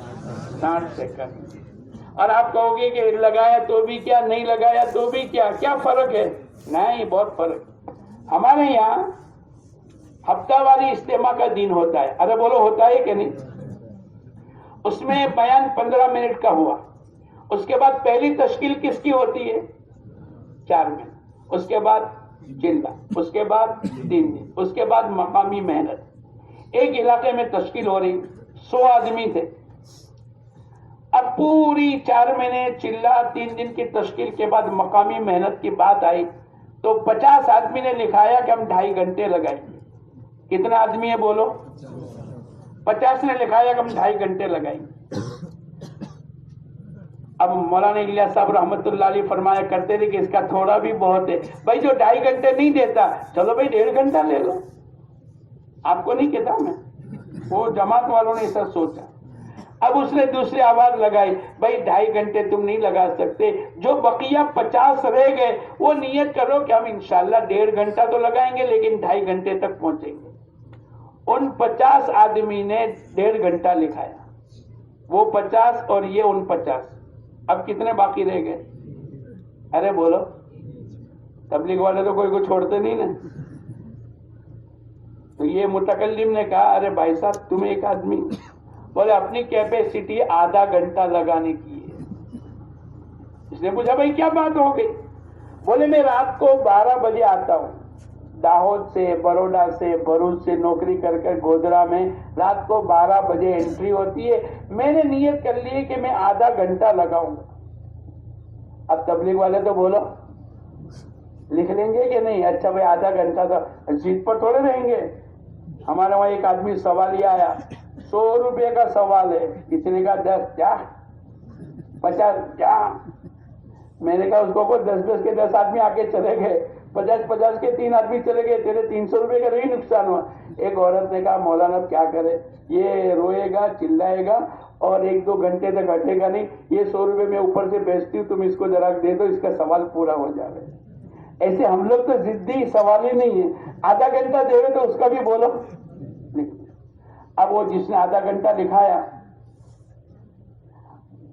60 سیکنڈ. اور آپ کہو گے کہ لگایا تو بھی کیا, نہیں لگایا تو بھی کیا فرق ہے؟ نہیں, بہت فرق. ہمارے یہاں ہفتہ واری اجتماع کا دن ہوتا ہے. ارے بولو, ہوتا ہے کہ نہیں؟ اس میں بیان 15 منٹ کا ہوا. اس کے بعد پہلی تشکیل کس کی ہوتی ہے؟ 4 منٹ. اس کے بعد جلدہ, اس کے بعد 3 دن, اس کے بعد مقامی محنت. ایک علاقے میں تشکیل ہو رہی, 100 آدمی تھے. اب پوری 4 مہینے چلہ 3 دن کی تشکیل کے بعد مقامی محنت کی بات آئی تو 50 آدمی نے لکھایا کہ ہم 2.5 گھنٹے لگائیں گے. کتنا آدمی ہے بولو؟ 50 نے لکھایا کہ ہم 2.5 گھنٹے لگائیں گے. اب مولانا الیاس صاحب رحمت اللہ علیہ فرمایا کرتے تھے کہ اس کا تھوڑا بھی بہت ہے. بھائی جو 2.5 گھنٹے نہیں دیتا, چلو بھائی 1.5 گھنٹہ لے لو. آپ کو نہیں کہتا میں, وہ جماعت والوں نے ایسا سوچا. اب اس نے دوسری آواز لگائی, بھائی 2.5 گھنٹے تم نہیں لگا سکتے, جو بقیہ 50 رہ گئے وہ نیت کرو کہ ہم انشاءاللہ 1.5 گھنٹہ تو لگائیں گے لیکن 2.5 گھنٹے تک پہنچیں گے. ان 50 آدمی نے 1.5 گھنٹہ لکھایا, وہ 50 اور یہ 49. اب کتنے باقی رہ گئے؟ ارے بولو, تبلیغ والے تو کوئی کو چھوڑتے نہیں نا. تو یہ متکلم نے کہا, ارے بھائی صاحب تم ایک آدمی, بولے اپنی کیپیسٹی آدھا گھنٹہ لگانے کی ہے. اس نے پوچھا بھائی کیا بات ہو گئی؟ بولے میں رات کو 12 بجے آتا ہوں, داہود سے, بروڈا سے, بھروچ سے نوکری کر گودرا میں رات کو 12 بجے انٹری ہوتی ہے. میں نے نیت کر لی کہ میں آدھا گھنٹہ لگاؤں گا. اب تبلیغ والے تو بولو لکھ لیں گے کہ نہیں؟ اچھا بھائی آدھا گھنٹہ تو سیٹ پر تھوڑے رہیں گے. ہمارے وہاں ایک آدمی سوال آیا, 100 روپے کا سوال ہے. کسی نے کہا 10 کیا 50 کیا. میں نے کہا اس کو 10 کے 10 آدمی آ کے چلے گئے, 50 کے 3 آدمی چلے گئے, تیرے 300 روپے کا نہیں نقصان ہوا. ایک عورت نے کہا مولانا کیا کرے, یہ روئے گا, چلائے گا اور 1-2 گھنٹے تک ہٹے گا نہیں. یہ 100 روپے میں اوپر سے بیچتی ہوں, تم اس کو ذرا دے دو, اس کا سوال پورا ہو جائے. ایسے ہم لوگ تو ضدی سوال ہی نہیں ہے. آدھا گھنٹہ دے تو اس کا بھی بولو. اب وہ جس نے آدھا گھنٹہ لکھایا,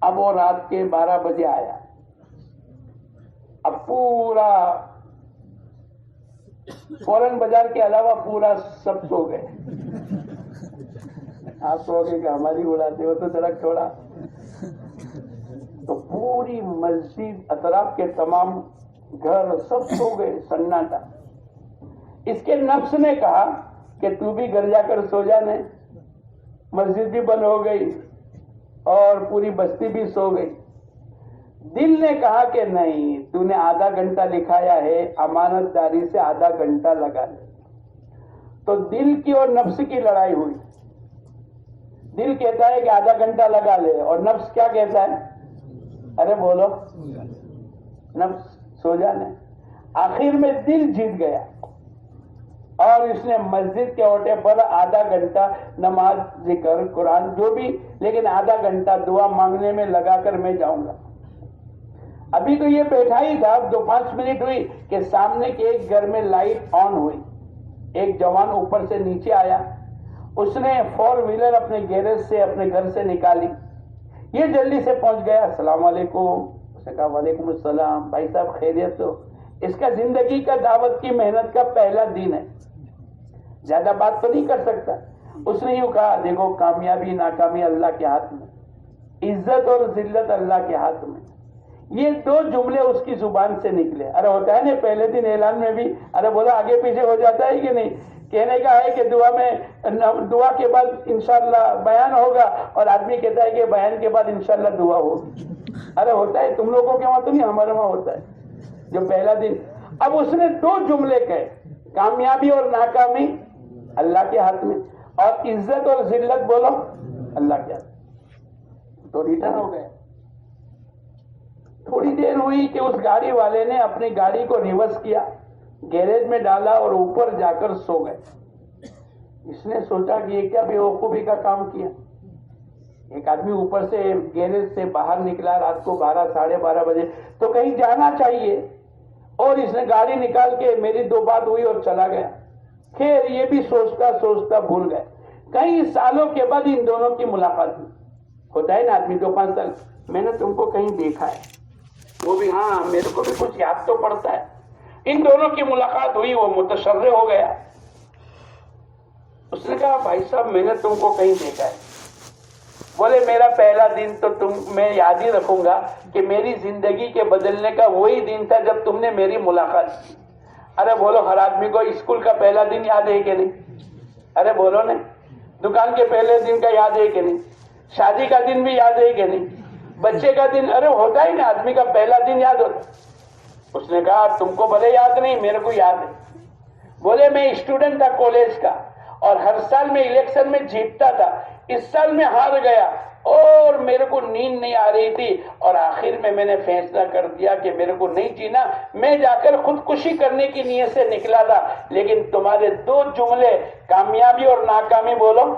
اب وہ رات کے 12 بجے آیا. اب پورا فورن بازار کے علاوہ پورا سب سو گئے. آپ سو گئے کہ ہماری اڑاتے ہو تو ذرا چھوڑا. تو پوری مسجد, اطراف کے تمام گھر سب سو گئے, سناٹا. اس کے نفس نے کہا کہ تو بھی گھر جا کر سو جانے. مسجد بھی بند ہو گئی اور پوری بستی بھی سو گئی. دل نے کہا کہ نہیں, تو نے آدھا گھنٹہ لکھایا ہے, امانت داری سے آدھا گھنٹہ لگا لے. تو دل کی اور نفس کی لڑائی ہوئی. دل کہتا ہے کہ آدھا گھنٹہ لگا لے, اور نفس کیا کہتا ہے؟ ارے بولو, نفس سو جانے. آخر میں دل جیت گیا اور اس نے مسجد کے اوٹے پر آدھا گھنٹہ نماز, ذکر, قرآن جو بھی, لیکن آدھا گھنٹہ دعا مانگنے میں لگا کر میں جاؤں گا. ابھی تو یہ بیٹھا ہی تھا, 2-5 منٹ ہوئی کہ سامنے کے ایک گھر میں لائٹ آن ہوئی. ایک جوان اوپر سے نیچے آیا, اس نے 4 ویلر اپنے گیریج سے اپنے گھر سے نکالی. یہ جلدی سے پہنچ گیا. السلام علیکم. اس نے کہا وعلیکم السلام. بھائی صاحب خیریت ہو؟ اس کا زندگی کا دعوت کی محنت کا پہلا دن ہے, زیادہ بات تو نہیں کر سکتا. اس نے یوں کہا دیکھو کامیابی ناکامی اللہ کے ہاتھ میں, عزت اور ذلت اللہ کے ہاتھ میں. یہ 2 جملے اس کی زبان سے نکلے. ارے ہوتا ہے نا پہلے دن اعلان میں بھی, ارے بولا آگے پیچھے ہو جاتا ہے کہ نہیں. کہنے کا ہے کہ دعا کے بعد انشاءاللہ بیان ہوگا, اور آدمی کہتا ہے کہ بیان کے بعد انشاءاللہ دعا ہوگی. ارے ہوتا ہے تم لوگوں کے وہاں تو نہیں, ہمارے وہاں ہوتا ہے جو پہلا دن. اب اس نے 2 جملے کہے, کامیابی اور ناکامی اللہ کے ہاتھ میں, اور عزت اور ذلت بولو اللہ کے ہاتھ میں. تو ریٹرن ہو گئے. تھوڑی دیر ہوئی کہ اس گاڑی والے نے اپنی گاڑی کو ریورس کیا, گیریج میں ڈالا اور اوپر جا کر سو گئے. اس نے سوچا کہ یہ کیا بیوقوفی کا کام کیا. ایک آدمی اوپر سے گیریج سے باہر نکلا رات کو 12 ساڑھے 12 بجے, تو کہیں جانا چاہیے, اور اس نے گاڑی نکال کے میری 2 بات ہوئی اور چلا گیا. خیر یہ بھی سوچتا سوچتا بھول گئے. کئی سالوں کے بعد ان دونوں کی ملاقات ہوئی. ہوتا ہے نا آدمی کو 5 سال میں نے تم کو کہیں دیکھا ہے, وہ بھی ہاں میرے کو بھی کچھ یاد تو پڑتا ہے. ان دونوں کی ملاقات ہوئی, وہ متشرع ہو گیا. اس نے کہا بھائی صاحب میں نے تم کو کہیں دیکھا ہے. بولے میرا پہلا دن تو میں یاد ہی رکھوں گا کہ میری زندگی کے بدلنے کا وہی دن تھا جب تم نے میری ملاقات کی. ارے بولو ہر آدمی کو اسکول کا پہلا دن یاد ہے کہ نہیں؟ ارے بولو نہیں. دکان کے پہلے دن کا یاد ہے کہ نہیں؟ شادی کا دن بھی یاد ہے کہ نہیں؟ بچے کا دن, ارے ہوتا ہی نا آدمی کا پہلا دن یاد ہوتا. اس نے کہا تم کو بھلے یاد نہیں, میرے کو یاد ہے. بولے میں اسٹوڈنٹ تھا کالج کا, اور ہر سال میں الیکشن میں جیتتا تھا. اس سال میں ہار گیا اور میرے کو نیند نہیں آ رہی تھی, اور آخر میں نے فیصلہ کر دیا کہ میرے کو نہیں جینا. میں جا کر خودکشی کرنے کی نیت سے نکلا تھا, لیکن تمہارے 2 جملے کامیابی اور ناکامی بولو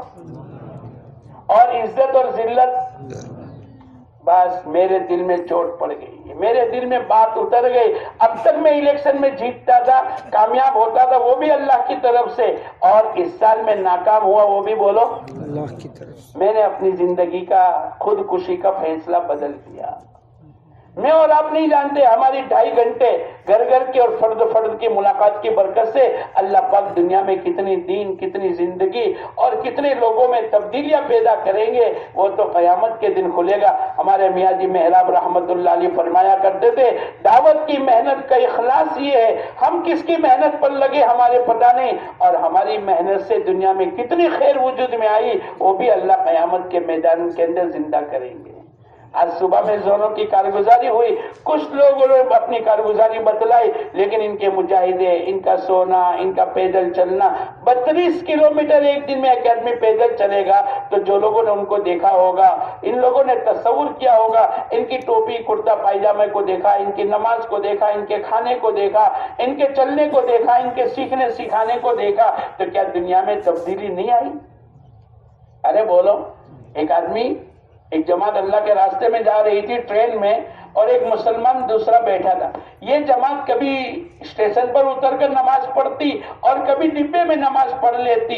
اور عزت اور ذلت, بس میرے دل میں چوٹ پڑ گئی, میرے دل میں بات اتر گئی. اب تک میں الیکشن میں جیتتا تھا, کامیاب ہوتا تھا, وہ بھی اللہ کی طرف سے, اور اس سال میں ناکام ہوا, وہ بھی بولو اللہ کی طرف. میں نے اپنی زندگی کا خودکشی کا فیصلہ بدل دیا. میں اور آپ نہیں جانتے ہماری 2.5 گھنٹے گھر گھر کی اور فرد فرد کی ملاقات کی برکت سے اللہ پاک دنیا میں کتنی دین, کتنی زندگی اور کتنے لوگوں میں تبدیلیاں پیدا کریں گے, وہ تو قیامت کے دن کھلے گا. ہمارے میاں جی محراب رحمت اللہ علیہ فرمایا کرتے تھے دعوت کی محنت کا اخلاص یہ ہے, ہم کس کی محنت پر لگے ہمارے پتہ نہیں, اور ہماری محنت سے دنیا میں کتنی خیر وجود میں آئی, وہ بھی اللہ قیامت کے میدان کے اندر زندہ کریں گے. آج صبح میں زونوں کی کارگزاری ہوئی, کچھ لوگوں نے اپنی کارگزاری بتلائی, لیکن ان کے مجاہدے, ان کا سونا, ان کا پیدل چلنا, 32 کلومیٹر ایک دن میں ایک آدمی پیدل چلے گا, تو جو لوگوں نے ان کو دیکھا ہوگا, ان لوگوں نے تصور کیا ہوگا, ان کی ٹوپی کرتا پائجامے کو دیکھا, ان کی نماز کو دیکھا, ان کے کھانے کو دیکھا, ان کے چلنے کو دیکھا, ان کے سیکھنے سکھانے کو دیکھا, تو کیا دنیا میں تبدیلی نہیں آئی؟ ارے بولو. ایک آدمی, ایک جماعت اللہ کے راستے میں جا رہی تھی ٹرین میں, اور ایک مسلمان دوسرا بیٹھا تھا. یہ جماعت کبھی اسٹیشن پر اتر کر نماز پڑھتی اور کبھی ڈبے میں نماز پڑھ لیتی.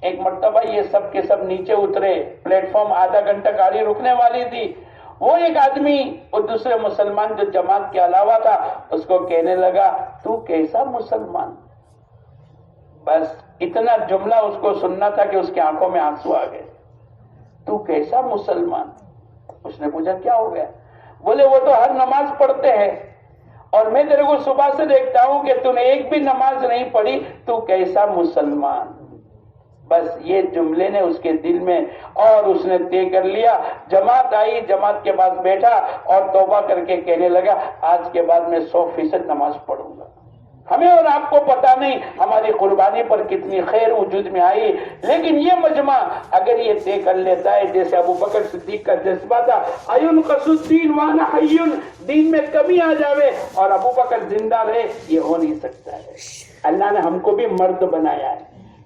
ایک مرتبہ یہ سب کے سب نیچے اترے, پلیٹ فارم آدھا گھنٹہ گاڑی رکنے والی تھی. وہ ایک آدمی اور دوسرے مسلمان جو جماعت کے علاوہ تھا اس کو کہنے لگا تو کیسا مسلمان. بس اتنا جملہ اس کو سننا تھا کہ اس کی آنکھوں میں آنسو آ گئے. تو کیسا مسلمان. اس نے پوچھا کیا ہو گیا؟ بولے وہ تو ہر نماز پڑھتے ہیں, اور میں تیرے کو صبح سے دیکھتا ہوں کہ تو نے ایک بھی نماز نہیں پڑھی, تو کیسا مسلمان. بس یہ جملے نے اس کے دل میں, اور اس نے طے کر لیا. جماعت آئی, جماعت کے پاس بیٹھا اور توبہ کر کے کہنے لگا آج کے بعد میں 100% نماز پڑھوں گا. ہمیں اور آپ کو پتا نہیں ہماری قربانی پر کتنی خیر وجود میں آئی, لیکن یہ مجمع اگر یہ طے کر لیتا ہے جیسے ابو بکر صدیق کا جذبہ تھا, اَيُنْقَصُ الدِّينُ وَأَنَا حَيٌّ, دین میں کمی آ جاوے اور ابو بکر زندہ رہے, یہ ہو نہیں سکتا ہے. اللہ نے ہم کو بھی مرد بنایا ہے,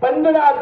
15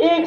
1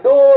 2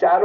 4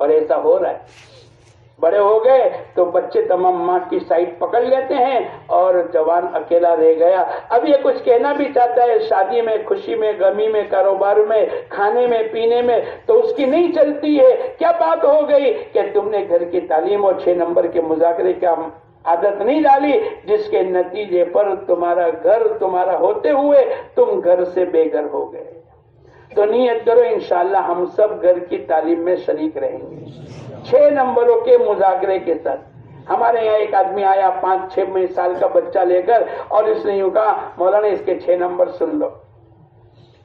اور ایسا ہو رہا ہے. بڑے ہو گئے تو بچے تمام ماں کی سائڈ پکڑ لیتے ہیں اور جوان اکیلا رہ گیا. اب یہ کچھ کہنا بھی چاہتا ہے شادی میں، خوشی میں، غمی میں، کاروبار میں، کھانے میں، پینے میں، تو اس کی نہیں چلتی ہے. کیا بات ہو گئی کہ تم نے گھر کی تعلیم اور 6 نمبر کے مذاکرے کا عادت نہیں ڈالی، جس کے نتیجے پر تمہارا گھر تمہارا ہوتے ہوئے تم گھر سے بے گھر ہو گئے. تو نیت کرو انشاءاللہ ہم سب گھر کی تعلیم میں شریک رہیں گے 6 نمبروں کے مذاکرے کے ساتھ. ہمارے یہاں ایک آدمی آیا 5-6 سال کا بچہ لے کر، اور اس نے یوں کہا مولانا اس کے 6 نمبر سن لو.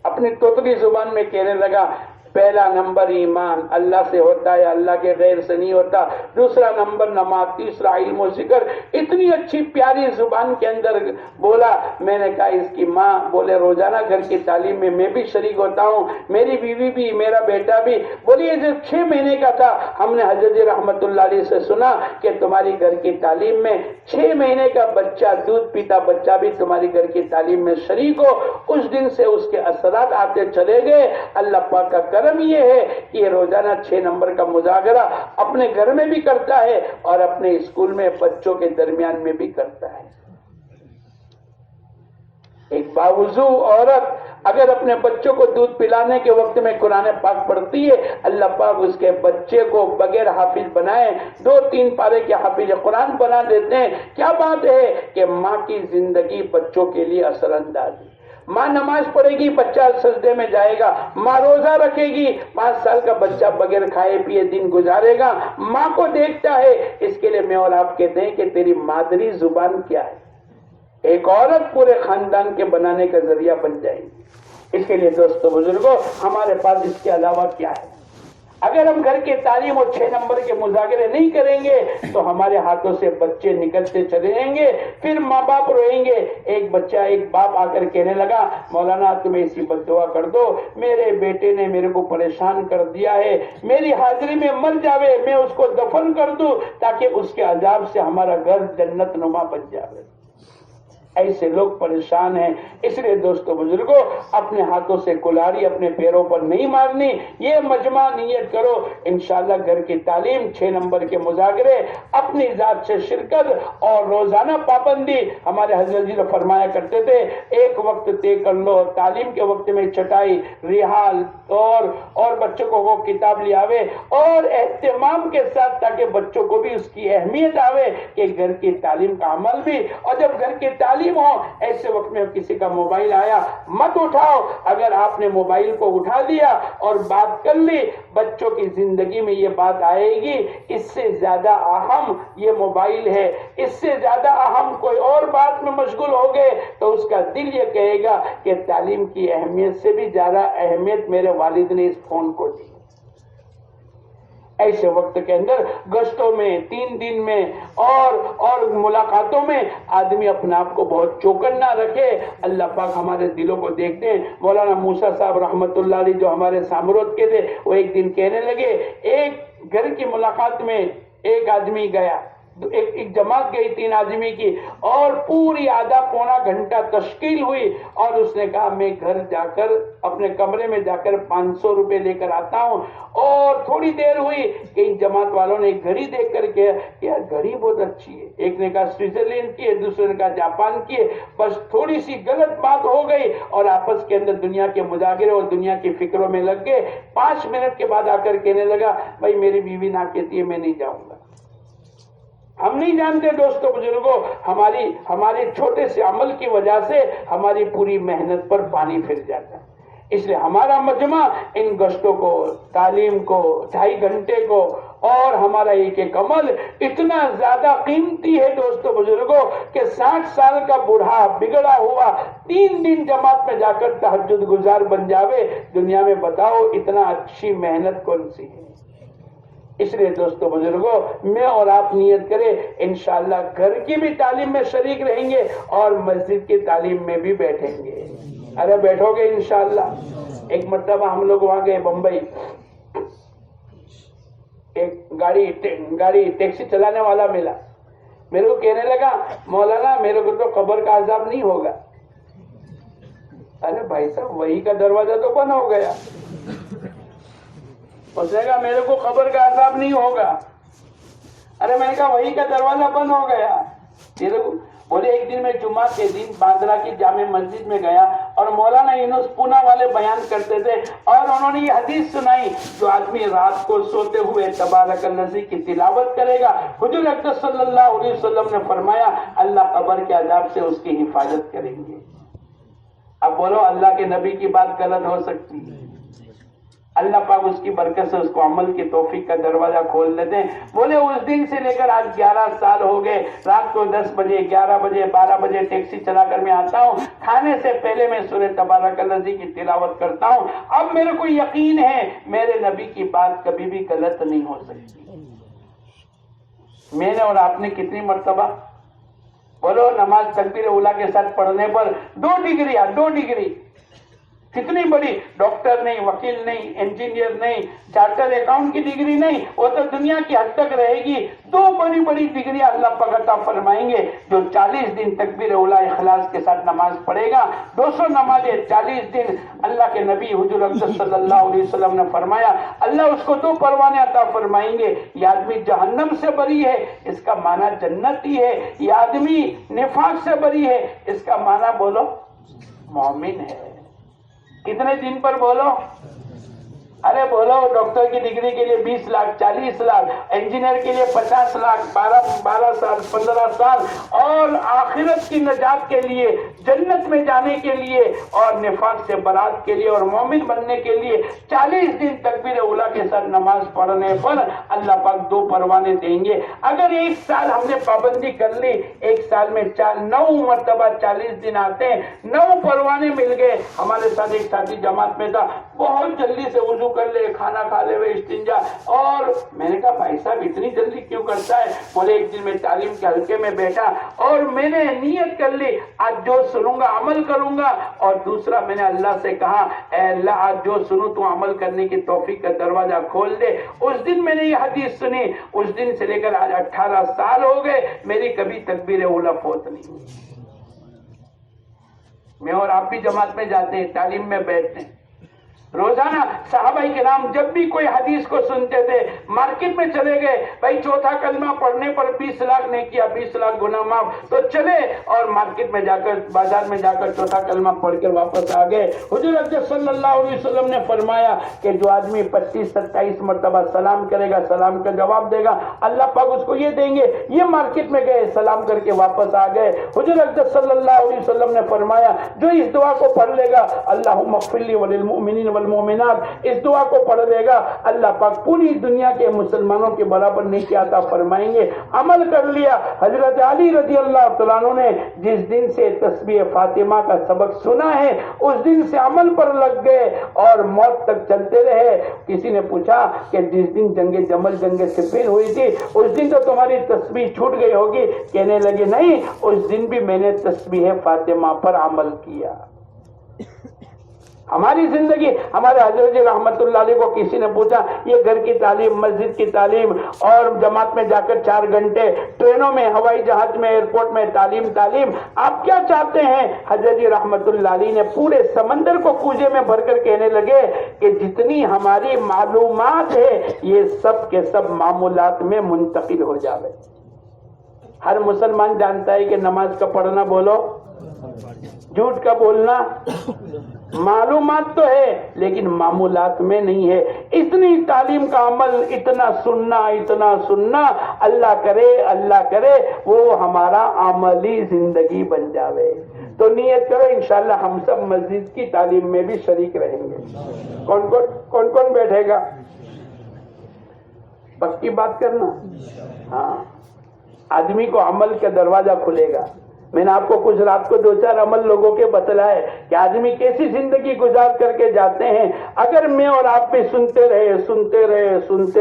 اپنی توتلی زبان میں کہنے لگا پہلا نمبر ایمان، اللہ سے ہوتا ہے، اللہ کے غیر سے نہیں ہوتا. دوسرا نمبر نماز، تیسرا علم و ذکر. اتنی اچھی پیاری زبان کے اندر بولا. میں نے کہا اس کی ماں بولے روزانہ گھر کی تعلیم میں بھی شریک ہوتا ہوں، میری بیوی بھی، میرا بیٹا بھی. بولیے جب 6 مہینے کا تھا ہم نے حضرت جی رحمت اللہ علیہ سے سنا کہ تمہاری گھر کی تعلیم میں 6 مہینے کا بچہ، دودھ پیتا بچہ بھی تمہاری گھر کی تعلیم میں شریک ہو. اس دن سے اس کے اثرات آتے چلے گئے. اللہ پاک کا کرم یہ ہے کہ یہ روزانہ 6 نمبر کا مذاکرہ اپنے گھر میں بھی کرتا ہے اور اپنے اسکول میں بچوں کے درمیان میں بھی کرتا ہے. ایک باوضو عورت اگر اپنے بچوں کو دودھ پلانے کے وقت میں قرآن پاک پڑھتی ہے، اللہ پاک اس کے بچے کو بغیر حافظ بنائے 2-3 پارے کے حافظ قرآن بنا دیتے ہیں. کیا بات ہے کہ ماں کی زندگی بچوں کے لیے اثر انداز ہے. ماں نماز پڑھے گی، بچہ سجدے میں جائے گا. ماں روزہ رکھے گی، 5 سال کا بچہ بغیر کھائے پیے دن گزارے گا. ماں کو دیکھتا ہے. اس کے لیے میں اور آپ کہتے ہیں کہ تیری مادری زبان کیا ہے. ایک عورت پورے خاندان کے بنانے کا ذریعہ بن جائے گی. اس کے لیے دوستو بزرگوں ہمارے پاس اس کے علاوہ کیا ہے؟ اگر ہم گھر کے تعلیم اور 6 نمبر کے مذاکرے نہیں کریں گے تو ہمارے ہاتھوں سے بچے نکلتے چلے جائیں گے. پھر ماں باپ روئیں گے. ایک باپ آ کر کہنے لگا مولانا تمہیں اسی بد دعا کر دو، میرے بیٹے نے میرے کو پریشان کر دیا ہے، میری حاضری میں مر جاوے، میں اس کو دفن کر دوں تاکہ اس کے عذاب سے ہمارا گھر جنت نما بن جاوے. ایسے لوگ پریشان ہیں. اس لیے دوستو بزرگوں اپنے ہاتھوں سے کلہاڑی اپنے پیروں پر نہیں مارنی. یہ مجمع نیت کرو انشاءاللہ گھر کی تعلیم، 6 نمبر کے مذاکرے، اپنی ذات سے شرکت اور روزانہ پابندی. ہمارے حضرت جی فرمایا کرتے تھے ایک وقت طے کر لو، تعلیم کے وقت میں چٹائی، رحال اور بچوں کو وہ کتاب لے آوے اور اہتمام کے ساتھ، تاکہ بچوں کو بھی اس کی اہمیت آوے کہ گھر کی تعلیم کا عمل بھی. اور جب گھر کی تعلیم ہو ایسے وقت میں کسی کا موبائل آیا مت اٹھاؤ. اگر آپ نے موبائل کو اٹھا دیا اور بات کر لی، بچوں کی زندگی میں یہ بات آئے گی اس سے زیادہ اہم یہ موبائل ہے، اس سے زیادہ اہم کوئی اور بات میں مشغول ہو گئے تو اس کا دل یہ کہے گا کہ تعلیم کی اہمیت سے بھی زیادہ اہمیت میرے والد نے اس فون کو دی. ایسے وقت کے اندر گشتوں میں، 3 دن میں اور ملاقاتوں میں آدمی اپنے آپ کو بہت چوکنا رکھے. اللہ پاک ہمارے دلوں کو دیکھتے ہیں. مولانا موسیٰ صاحب رحمت اللہ علیہ جو ہمارے سامروت کے تھے، وہ ایک دن کہنے لگے ایک گھر کی ملاقات میں ایک آدمی گیا، ایک جماعت گئی 3 آدمی کی، اور پوری آدھا پونا گھنٹہ تشکیل ہوئی اور اس نے کہا میں گھر جا کر اپنے کمرے میں جا کر 500 روپے لے کر آتا ہوں. اور تھوڑی دیر ہوئی کہ ان جماعت والوں نے ایک گھڑی دیکھ کر کہا یار گھڑی بہت اچھی ہے. ایک نے کہا سوئٹزرلینڈ کی ہے، دوسرے نے کہا جاپان کی ہے. بس تھوڑی سی غلط بات ہو گئی اور آپس کے اندر دنیا کے مذاکرے اور دنیا کی فکروں میں لگ گئے. 5 منٹ کے بعد آ کر کہنے لگا بھائی میری بیوی نہ کہتی ہے میں نہیں جاؤں گا. ہم نہیں جانتے دوستو بزرگوں ہماری چھوٹے سے عمل کی وجہ سے ہماری پوری محنت پر پانی پھر جاتا ہے. اس لیے ہمارا مجمع ان گشتوں کو، تعلیم کو، 2.5 گھنٹے کو اور ہمارا ایک عمل اتنا زیادہ قیمتی ہے دوستو بزرگوں کہ 60 سال کا بوڑھا بگڑا ہوا 3 دن جماعت میں جا کر تہجد گزار بن جاوے. دنیا میں بتاؤ اتنا اچھی محنت کون سی ہے. اس لیے دوستو بزرگوں میں اور آپ نیت کریں انشاءاللہ گھر کی بھی تعلیم میں شریک رہیں گے اور مسجد کی تعلیم میں بھی بیٹھیں گے. ارے بیٹھو گے انشاءاللہ. ایک مرتبہ ہم لوگ وہاں گئے بمبئی. ایک گاڑی ٹیکسی چلانے والا ملا. میرے کو کہنے لگا مولانا میرے کو تو قبر کا عذاب نہیں ہوگا. ارے بھائی صاحب وہی کا دروازہ تو بند ہو گیا. اس نے کہا میرے کو قبر کا عذاب نہیں ہوگا. ارے میں نے کہا وہی کا دروازہ بند ہو گیا. بولے ایک دن میں جمعہ کے دن باندرا کی جامع مسجد میں گیا اور مولانا یونس پونا والے بیان کرتے تھے اور انہوں نے یہ حدیث سنائی, جو آدمی رات کو سوتے ہوئے تبارک الذی کی تلاوت کرے گا, حضور اقدس صلی اللہ علیہ وسلم نے فرمایا اللہ قبر کے عذاب سے اس کی حفاظت کریں گے. اب بولو اللہ کے نبی کی بات غلط ہو سکتی ہے؟ اللہ پاک اس کی برکت سے اس کو عمل کی توفیق کا دروازہ کھول دیتے ہیں. بولے اس دن سے لے کر آج 11 سال ہو گئے, رات کو 10 بجے 11 بجے 12 بجے ٹیکسی چلا کر میں آتا ہوں, کھانے سے پہلے میں سورہ تبارک الذی کی تلاوت کرتا ہوں. اب میرے کو یقین ہے میرے نبی کی بات کبھی بھی غلط نہیں ہو سکتی. میں نے اور آپ نے کتنی مرتبہ بولو نماز تکبیر اولیٰ کے ساتھ پڑھنے پر 2 ڈگری, کتنی بڑی, ڈاکٹر نہیں, وکیل نہیں, انجینئر نہیں, چارٹر اکاؤنٹ کی ڈگری نہیں, وہ تو دنیا کی حد تک رہے گی. 2 بڑی ڈگری اللہ پاک عطا فرمائیں گے. جو 40 دن تکبیر اولیٰ اخلاص کے ساتھ نماز پڑھے گا, 200 نمازیں 40 دن, اللہ کے نبی حضور اقدس صلی اللہ علیہ وسلم نے فرمایا اللہ اس کو 2 پروانے عطا فرمائیں گے. یہ آدمی جہنم سے بری ہے, اس کا معنی جنتی ہے. یہ آدمی نفاق سے بری ہے, اس کا معنی بولو مومن ہے. کتنے دن پر بولو؟ ارے بولو ڈاکٹر کی ڈگری کے لیے 20 لاکھ 40 لاکھ, انجینئر کے لیے 50 لاکھ, 12 سال 15 سال, اور آخرت کی نجات کے لیے, جنت میں جانے کے لیے, اور نفاق سے برات کے لیے, اور مومن بننے کے لیے 40 دن تکبیر اولیٰ کے ساتھ نماز پڑھنے پر اللہ پاک 2 پروانے دیں گے. اگر 1 سال ہم نے پابندی کر لی, 1 سال میں 9 مرتبہ 40 دن آتے ہیں, 9 پروانے مل گئے. ہمارے ساتھ ایک ساتھی جماعت میں تھا, بہت جلدی سے وضو کر لے, کھانا کھا لے, وہ استنجا, اور میں نے کہا بھائی صاحب اتنی جلدی کیوں کرتا ہے؟ بولے ایک دن میں تعلیم کے حلقے میں بیٹھا اور میں نے نیت کر لی آج جو سنوں گا عمل کروں گا, اور دوسرا میں نے اللہ سے کہا اے اللہ آج جو سنوں تو عمل کرنے کی توفیق کا دروازہ کھول دے. اس دن میں نے یہ حدیث سنی, اس دن سے لے کر آج 18 سال ہو گئے, میری کبھی تکبیر اولیٰ فوت نہیں ہوئی. میں اور آپ بھی جماعت میں جاتے ہیں, تعلیم میں بیٹھتے ہیں. روزانہ صحابہ کرام جب بھی کوئی حدیث کو سنتے تھے, مارکیٹ میں چلے گئے, بھائی چوتھا کلمہ پڑھنے پر 20 لاکھ نہیں کیا, 20 لاکھ گناہ معاف, تو چلے اور مارکیٹ میں جا کر, بازار میں جا کر چوتھا کلمہ پڑھ کر واپس آ گئے. حضور اکرم صلی اللہ علیہ وسلم نے فرمایا کہ جو آدمی 25-27 مرتبہ سلام کرے گا, سلام کا جواب دے گا, اللہ پاک اس کو یہ دیں گے. یہ مارکیٹ میں گئے, سلام کر کے واپس آ گئے. حضور اکرم صلی اللہ علیہ وسلم نے فرمایا جو اس دعا کو پڑھ لے گا, اللہم اغفر لی وللمؤمنین والمؤمنات, اس دعا کو پڑھ لے گا, اللہ پاک پوری دنیا کے مسلمانوں کے برابر نیکی عطا فرمائیں گے. عمل کر لیا. حضرت علی رضی اللہ تعالیٰ عنہ نے جس دن سے تسبیح فاطمہ کا سبق سنا ہے, اس دن سے عمل پر لگ گئے اور موت تک چلتے رہے. کسی نے پوچھا کہ جس دن جنگ جمل, جنگ صفین ہوئی تھی, اس دن تو تمہاری تسبیح چھوٹ گئی ہوگی. کہنے لگے نہیں, اس دن بھی میں نے تسبیح فاطمہ پر عمل کیا. ہماری زندگی, ہمارے حضرت جی رحمت اللہ علیہ کو کسی نے پوچھا یہ گھر کی تعلیم, مسجد کی تعلیم, اور جماعت میں جا کر 4 گھنٹے, ٹرینوں میں, ہوائی جہاز میں, ایئرپورٹ میں تعلیم, آپ کیا چاہتے ہیں؟ حضرت جی رحمت اللہ علیہ نے پورے سمندر کو کوزے میں بھر کر کہنے لگے کہ جتنی ہماری معلومات ہے یہ سب کے سب معمولات میں منتقل ہو جاوے. ہر مسلمان جانتا ہے کہ نماز کا پڑھنا بولو, جھوٹ کا بولنا, معلومات تو ہے لیکن معمولات میں نہیں ہے. اتنی تعلیم کا عمل, اتنا سننا, اللہ کرے وہ ہمارا عملی زندگی بن جاوے. تو نیت کرو انشاءاللہ ہم سب مسجد کی تعلیم میں بھی شریک رہیں گے. کون بیٹھے گا؟ پکی بات کرنا. ہاں, آدمی کو عمل کا دروازہ کھلے گا. میں نے آپ کو کچھ رات کو 2-4 عمل لوگوں کے بتلائے کہ آدمی کیسی زندگی گزار کر کے جاتے ہیں. اگر میں اور آپ بھی سنتے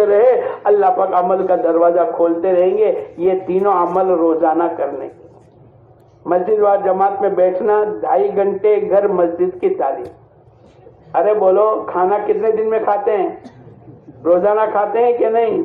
رہے اللہ پاک عمل کا دروازہ کھولتے رہیں گے. یہ تینوں عمل روزانہ کرنے کے, مسجد و جماعت میں بیٹھنا, 2.5 گھنٹے گھر مسجد کی تعلیم. ارے بولو کھانا کتنے دن میں کھاتے ہیں؟ روزانہ کھاتے ہیں کہ نہیں؟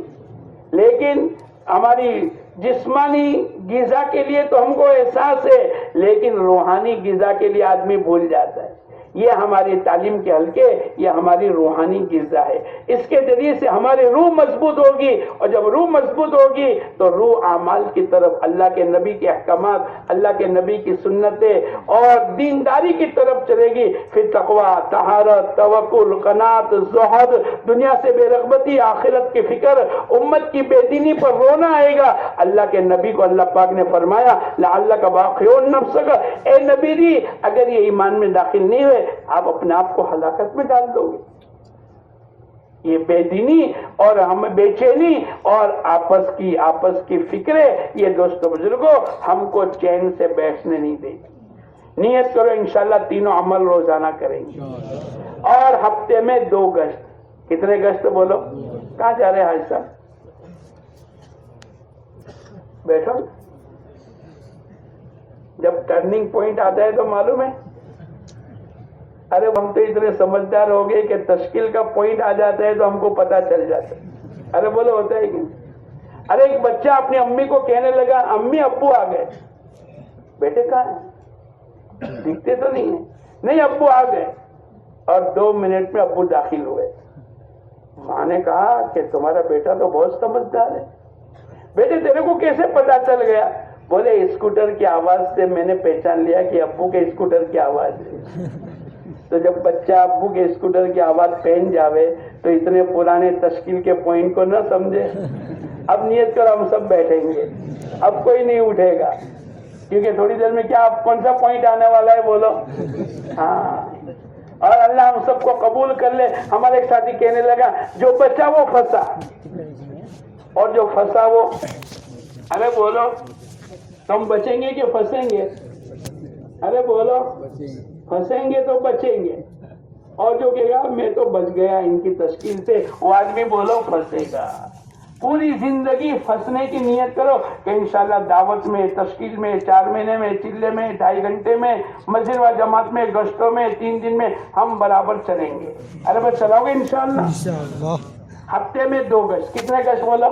لیکن ہماری جسمانی غذا کے لیے تو ہم کو احساس ہے, لیکن روحانی غذا کے لیے آدمی بھول جاتا ہے. یہ ہماری تعلیم کے حلقے، یہ ہماری روحانی غذا ہے. اس کے ذریعے سے ہماری روح مضبوط ہوگی، اور جب روح مضبوط ہوگی تو روح اعمال کی طرف، اللہ کے نبی کے احکامات، اللہ کے نبی کی سنتیں اور دینداری کی طرف چلے گی. پھر تقوی، طہارت، توکل، قناعت، زہد، دنیا سے بے رغبتی، آخرت کی فکر، امت کی بے دینی پر رونا آئے گا. اللہ کے نبی کو اللہ پاک نے فرمایا لعلک باخع نفسک، اے نبی جی اگر یہ ایمان میں داخل نہیں ہوئے آپ اپنے آپ کو ہلاکت میں ڈال دو گے. یہ بے دینی اور ہم بے چینی اور آپس کی فکریں، یہ دوستو بزرگوں ہم کو چین سے بیٹھنے نہیں دے گی. نیت کرو انشاءاللہ تینوں عمل روزانہ کریں گے، اور ہفتے میں 2 گشت. کتنے گشت بولو؟ کہاں جا رہے حاج صاحب؟ بیٹھو. جب ٹرننگ پوائنٹ آتا ہے تو معلوم ہے. ارے ہم تو اتنے سمجھدار ہو گئے کہ تشکیل کا پوائنٹ آ جاتا ہے تو ہم کو پتا چل جاتا ہے. ارے بولو ہوتا ہے کہ ارے ایک بچہ اپنی امی کو کہنے لگا امی ابو آ گئے. بیٹے کہاں ہیں؟ دکھتے تو نہیں ہیں. نہیں ابو آ گئے. اور 2 منٹ میں ابو داخل ہوئے. ماں نے کہا کہ تمہارا بیٹا تو بہت سمجھدار ہے. بیٹے تیرے کو کیسے پتا چل گیا؟ بولے اسکوٹر کی آواز سے میں نے پہچان لیا کہ ابو کے اسکوٹر کی آواز ہے. تو جب بچہ ابو کے اسکوٹر کی آواز پہن جاوے تو اتنے پرانے تشکیل کے پوائنٹ کو نہ سمجھے. اب نیت کرو ہم سب بیٹھیں گے، اب کوئی نہیں اٹھے گا، کیونکہ تھوڑی دیر میں کیا کون سا پوائنٹ آنے والا ہے بولو. ہاں، اور اللہ ہم سب کو قبول کر لے. ہمارے ایک ساتھی کہنے لگا جو بچا وہ پھنسا، اور جو پھنسا وہ. ارے بولو تم بچیں گے کہ پھنسیں گے؟ ارے بولو پھنسیں گے تو بچیں گے، اور جو کہے گا میں تو بچ گیا ان کی تشکیل سے، وہ آدمی بولو پھنسے گا. پوری زندگی پھنسنے کی نیت کرو کہ انشاءاللہ دعوت میں، تشکیل میں، 4 مہینے میں، چلے میں، 2.5 گھنٹے میں، مسجد و جماعت میں، گشتوں میں، 3 دن میں ہم برابر چلیں گے. ارے بس چلاؤ گے انشاءاللہ. ہفتے میں 2 گشت. کتنے گشت بولو؟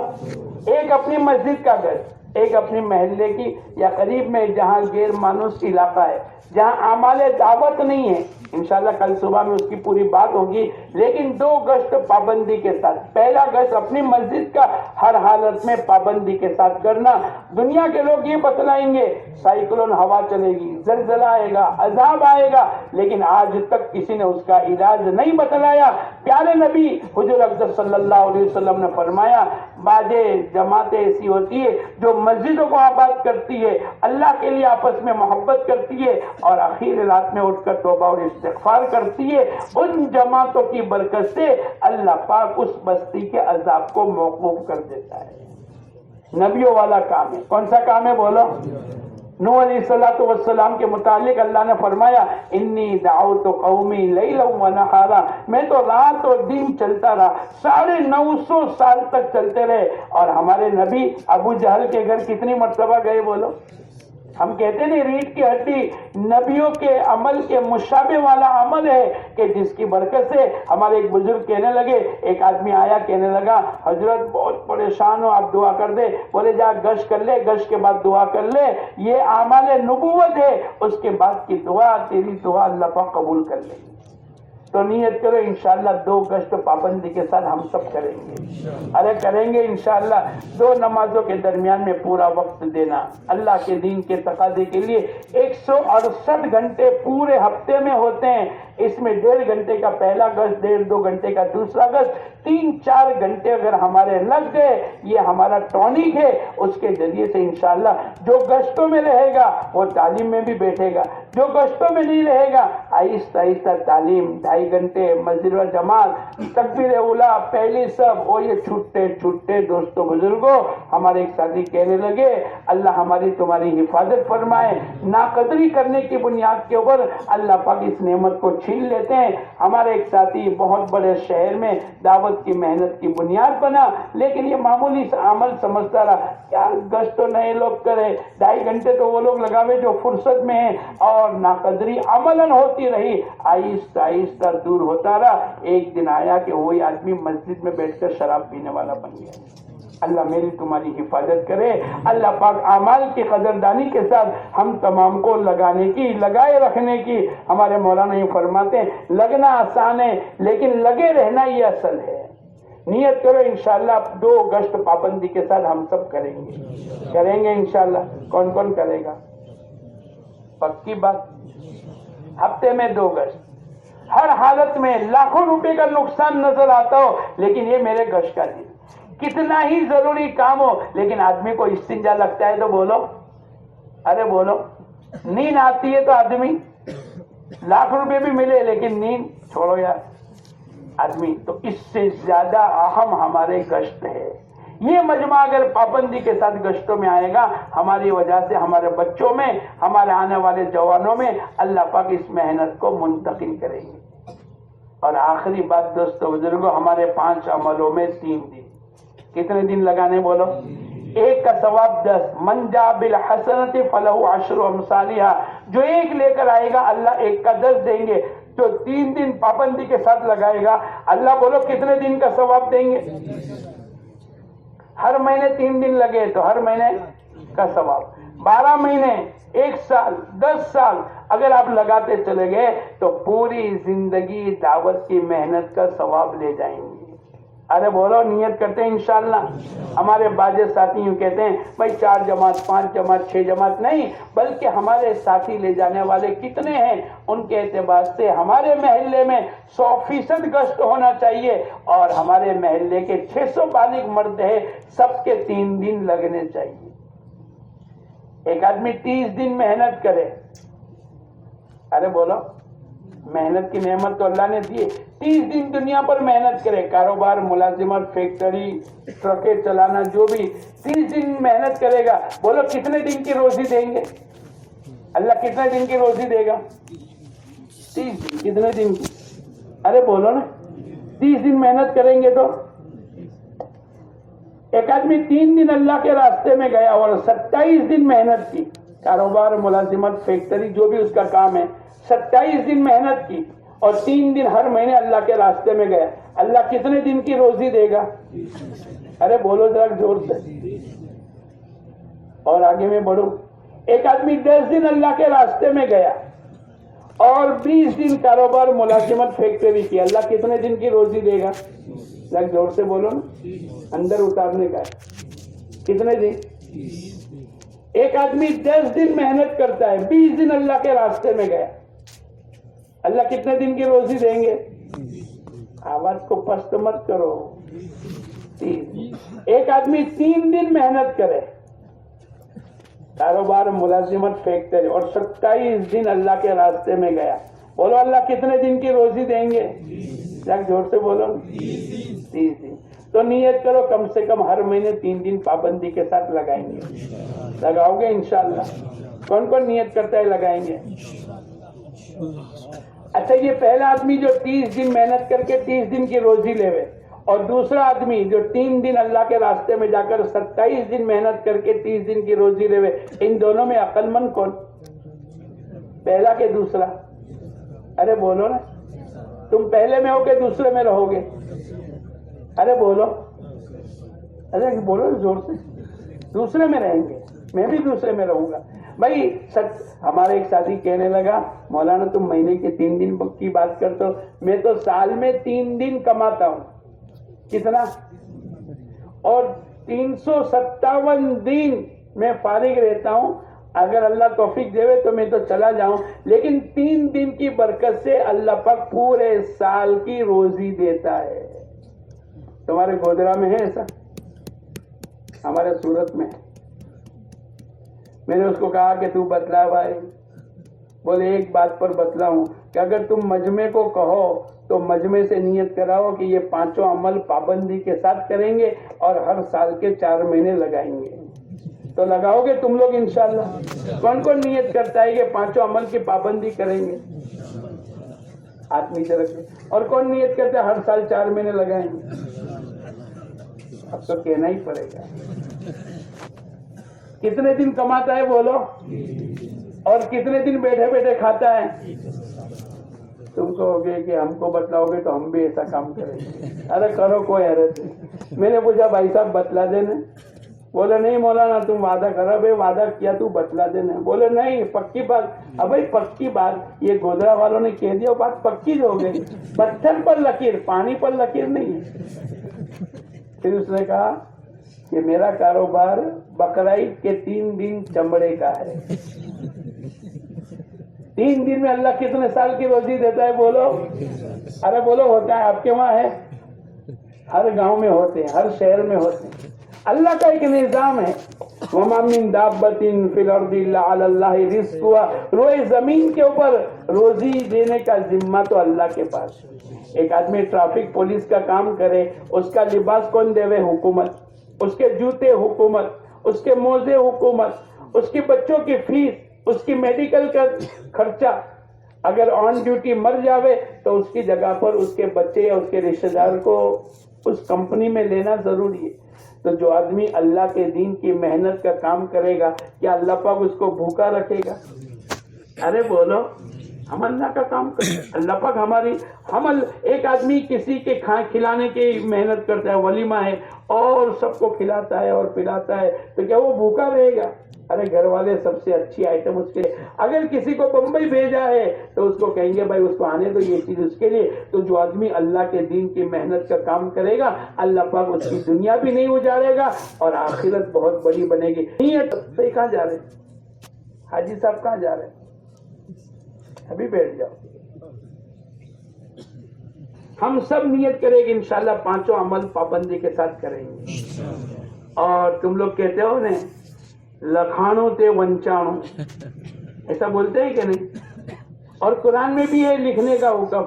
ایک اپنی مسجد کا گشت، ایک اپنی محلے کی یا قریب میں جہاں غیر مانوس علاقہ ہے، جہاں اعمال دعوت نہیں ہے. انشاءاللہ کل صبح میں اس کی پوری بات ہوگی، لیکن 2 گشت پابندی کے ساتھ. پہلا گشت اپنی مسجد کا ہر حالت میں پابندی کے ساتھ کرنا. دنیا کے لوگ یہ بتلائیں گے سائیکلون ہوا چلے گی، زلزلہ آئے گا، عذاب آئے گا، لیکن آج تک کسی نے اس کا علاج نہیں بتلایا. پیارے نبی حضور اقدس صلی اللہ علیہ وسلم نے فرمایا بعض جماعتیں ایسی ہوتی ہے جو مسجدوں کو آباد کرتی ہے، اللہ کے لیے آپس میں محبت کرتی ہے، اور آخر رات میں اٹھ کر توبہ اور استغفار کرتی ہے. ان جماعتوں کی برکت سے اللہ پاک اس بستی کے عذاب کو موقوف کر دیتا ہے. نبیوں والا کام ہے. کون سا کام ہے بولو؟ نوح علیہ السلام کے متعلق اللہ نے فرمایا انی دعوت قومی لیلا و نہارا، میں تو رات اور دن چلتا رہا. 950 سال تک چلتے رہے. اور ہمارے نبی ابو جہل کے گھر کتنی مرتبہ گئے بولو؟ ہم کہتے نہیں ریڑھ کی ہڈی نبیوں کے عمل کے مشابہ والا عمل ہے کہ جس کی برکت سے ہمارے ایک بزرگ کہنے لگے، ایک آدمی آیا کہنے لگا حضرت بہت پریشان ہو آپ دعا کر دے. بولے جا گشت کر لے، گشت کے بعد دعا کر لے، یہ اعمال نبوت ہے، اس کے بعد کی دعا تیری دعا اللہ پاک قبول کر لے. تو نیت کرو انشاءاللہ 2 گشت پابندی کے ساتھ ہم سب کریں گے. ارے کریں گے انشاءاللہ. 2 نمازوں کے درمیان میں پورا وقت دینا اللہ کے دین کے تقاضے کے لیے. 168 گھنٹے پورے ہفتے میں ہوتے ہیں. اس میں 1.5 گھنٹے کا پہلا گشت، 1.5-2 گھنٹے کا دوسرا گشت، 3-4 گھنٹے اگر ہمارے لگ گئے، یہ ہمارا ٹونک ہے. اس کے ذریعے سے انشاءاللہ جو گشتوں میں رہے گا وہ تعلیم میں بھی بیٹھے گا، جو گشتوں میں نہیں رہے گا آہستہ آہستہ تعلیم، 2.5 گھنٹے مسجد و جماعت، تکبیر اولیٰ، پہلی سب، اور یہ چھٹے دوستوں بزرگوں. ہمارے ایک ساتھی کہنے لگے اللہ ہماری تمہاری حفاظت فرمائے. ناقدری کرنے کی بنیاد کے اوپر اللہ پاک اس نعمت کو چھین لیتے ہیں. ہمارے ایک ساتھی بہت بڑے شہر میں دعوت کی محنت کی بنیاد بنا، لیکن یہ معمولی سا عمل سمجھتا رہا. کیا گشت تو نئے لوگ کرے، 2.5 گھنٹے تو وہ لوگ لگاوے جو فرصت میں ہیں، اور ناقدری عملاً ہوتی رہی. آہستہ آہستہ دور ہوتا رہا. ایک دن آیا کہ وہی آدمی مسجد میں بیٹھ کر شراب پینے والا بن گیا. اللہ میری تمہاری حفاظت کرے. اللہ پاک اعمال کی قدردانی کے ساتھ ہم تمام کو لگانے کی، لگائے رکھنے کی. ہمارے مولانا یہ فرماتے ہیں لگنا آسان ہے لیکن لگے رہنا یہ اصل ہے. نیت کرو انشاءاللہ 2 گشت پابندی کے ساتھ ہم سب کریں گے انشاءاللہ. کون کون کرے گا؟ پکی بات. ہفتے میں 2 گشت. ہر حالت میں لاکھوں روپے کا نقصان نظر آتا ہو لیکن یہ میرے گشت کا دن. کتنا ہی ضروری کام ہو لیکن آدمی کو استنجا لگتا ہے تو بولو، ارے بولو. نیند آتی ہے تو آدمی لاکھ روپے بھی ملے لیکن نیند چھوڑو یار آدمی. تو اس سے زیادہ اہم ہمارے گشت ہے. یہ مجمع اگر پابندی کے ساتھ گشتوں میں آئے گا ہماری وجہ سے ہمارے بچوں میں، ہمارے آنے والے جوانوں میں اللہ پاک اس محنت کو منتقل کریں گے. اور آخری بات دوستو بزرگوں، ہمارے 5 عملوں میں 3 دن. کتنے دن لگانے بولو؟ 1 کا ثواب 10. من جاء بالحسنۃ فلہ 10 امثالھا. جو 1 لے کر آئے گا اللہ 1 کا 10 دیں گے. جو 3 دن پابندی کے ساتھ لگائے گا اللہ بولو کتنے دن کا ثواب دیں گے؟ ہر مہینے 3 دن لگے تو ہر مہینے کا ثواب. 12 مہینے، 1 سال، 10 سال اگر آپ لگاتے چلے گئے تو پوری زندگی دعوت کی محنت کا ثواب لے جائیں گے. ارے بولو نیت کرتے ہیں انشاءاللہ. ہمارے باجے ساتھی یوں کہتے ہیں بھائی 4 جماعت 5 جماعت 6 جماعت نہیں بلکہ ہمارے ساتھی لے جانے والے کتنے ہیں ان کے اعتبار سے ہمارے محلے میں 100% گشت ہونا چاہیے. اور ہمارے محلے کے 600 بالغ مرد ہے سب کے 3 دن لگنے چاہیے. ایک آدمی 30 دن محنت کرے. ارے بولو محنت کی نعمت تو اللہ نے دی ہے. 30 دن دنیا پر محنت کرے، کاروبار، ملازمت، فیکٹری، ٹرکیں چلانا، جو بھی 30 دن محنت کرے گا. بولو کتنے دن کی روزی دیں گے؟ اللہ کتنے دن کی روزی دے گا؟ 30 دن. کتنے دن کی؟ ارے بولو نا 30 دن محنت کریں گے تو. ایک آدمی 3 دن اللہ کے راستے میں گیا اور 27 دن محنت کی، کاروبار، ملازمت، فیکٹری، جو بھی اس کا کام ہے، 27 دن محنت کی اور 3 دن ہر مہینے اللہ کے راستے میں گیا. اللہ کتنے دن کی روزی دے گا؟ ارے بولو ذرا زور سے. اور آگے میں بڑھوں. ایک آدمی 10 دن اللہ کے راستے میں گیا اور 20 دن کاروبار، ملازمت، فیکٹری کی. اللہ کتنے دن کی روزی دے گا؟ ذرا زور سے بولو نا، اندر اتارنے کا ہے. کتنے دن؟ ایک آدمی 10 دن محنت کرتا ہے، 20 دن اللہ کے راستے میں گیا. اللہ کتنے دن کی روزی دیں گے؟ آواز کو پست مت کرو. ایک آدمی 3 دن محنت کرے، کاروبار، ملازمت، فیکٹری، اور 27 دن اللہ کے راستے میں گیا. بولو اللہ کتنے دن کی روزی دیں گے؟ زور سے بولو. 30 دن. تو نیت کرو کم سے کم ہر مہینے 3 دن پابندی کے ساتھ لگائیں گے. لگاؤ گے انشاءاللہ؟ کون کون نیت کرتا ہے لگائیں گے؟ اچھا یہ پہلا آدمی جو 30 دن محنت کر کے 30 دن کی روزی لے وے اور دوسرا آدمی جو 3 دن اللہ کے راستے میں جا کر 27 دن محنت کر کے 30 دن کی روزی لے وے، ان دونوں میں عقل مند کون؟ پہلا کہ دوسرا؟ ارے بولو نا. تم پہلے میں ہو کہ دوسرے میں رہو گے؟ ارے بولو. ارے بولو زور سے. دوسرے میں رہیں گے. میں بھی دوسرے میں رہوں گا بھائی. ہمارا ایک ساتھی کہنے لگا مولانا تم مہینے کے 3 دن کی بات کرتے ہو، میں تو سال میں 3 دن کماتا ہوں. کتنا؟ اور 357 دن میں فارغ رہتا ہوں. اگر اللہ توفیق دے تو میں تو چلا جاؤں، لیکن 3 دن کی برکت سے اللہ پاک پورے سال کی روزی دیتا ہے. تمہارے گودرا میں ہے ایسا؟ ہمارے سورت میں ہے. میں نے اس کو کہا کہ تو بتلا بھائی. بولے ایک بات پر بتلاؤں کہ اگر تم مجمع کو کہو تو مجمع سے نیت کراؤ کہ یہ 5 عمل پابندی کے ساتھ کریں گے اور ہر سال کے 4 مہینے لگائیں گے. تو لگاؤ گے تم لوگ انشاءاللہ؟ کون کون نیت کرتا ہے کہ 5 عمل کی پابندی کریں گے؟ ہاتھ نیچے رکھے. اور کون نیت کرتا ہے ہر سال 4 مہینے لگائیں گے؟ اب تو کہنا ہی پڑے گا. کتنے دن کماتا ہے بولو؟ اور کتنے دن بیٹھے بیٹھے کھاتا ہے؟ تم کہو گے کہ ہم کو بتلاؤ گے تو ہم بھی ایسا کام کریں گے. ارے کرو کوئی حیرت نہیں. میں نے پوچھا بھائی صاحب بتلا دینا. بولے نہیں مولانا تم وعدہ کرو. بھائی وعدہ کیا تو بتلا دینا. بولے نہیں پکی بات. اب بھائی پکی بات یہ گودرا والوں نے کہہ دیا بات پکی ہو گئی. پتھر پر لکیر پانی پر لکیر نہیں ہے. پھر اس نے کہا کہ میرا کاروبار بقرعید کے 3 دن چمڑے کا ہے. 3 دن میں اللہ کتنے سال کی روزی دیتا ہے بولو. ارے بولو ہوتا ہے آپ کے وہاں ہے. ہر گاؤں میں ہوتے ہیں, ہر شہر میں ہوتے ہیں. اللہ کا ایک نظام ہے. وما من دابۃ فی الارض الا علی اللہ رزقها. روئے زمین کے اوپر روزی دینے کا ذمہ تو اللہ کے پاس ہے. ایک آدمی ٹریفک پولیس کا کام کرے, اس کا لباس کون دے؟ حکومت. اس کے جوتے حکومت, اس کے موزے حکومت, اس کے بچوں کی فیس, اس کی میڈیکل کا خرچہ. اگر آن ڈیوٹی مر جاوے تو اس کی جگہ پر اس کے بچے یا اس کے رشتہ دار کو اس کمپنی میں لینا ضروری ہے. تو جو آدمی اللہ کے دین کی محنت کا کام کرے گا کیا اللہ پاک اس کو بھوکا رکھے گا؟ ارے بولو, ہم اللہ کا کام کریں. اللہ پاک ایک آدمی کسی کے کھلانے کی محنت کرتا ہے, ولیمہ ہے اور سب کو کھلاتا ہے اور پلاتا ہے, تو کیا وہ بھوکا رہے گا؟ ارے گھر والے سب سے اچھی آئٹم اس کے. اگر کسی کو بمبئی بھیجا ہے تو اس کو کہیں گے بھائی اس کو آنے دو, یہ چیز اس کے لیے. تو جو آدمی اللہ کے دین کی محنت کا کام کرے گا اللہ پاک اس کی دنیا بھی نہیں اجاڑے گا اور آخرت بہت بڑی بنے گی. نیت سے کہاں جا رہے حاجی صاحب, کہاں جا رہے ہیں؟ ابھی بیٹھ جاؤ. ہم سب نیت کریں گے انشاءاللہ 5 عمل پابندی کے ساتھ کریں گے. اور تم لوگ کہتے ہو نا لکھانو تے ونچانو, ایسا بولتے ہیں کہ نہیں؟ اور قرآن میں بھی ہے لکھنے کا حکم,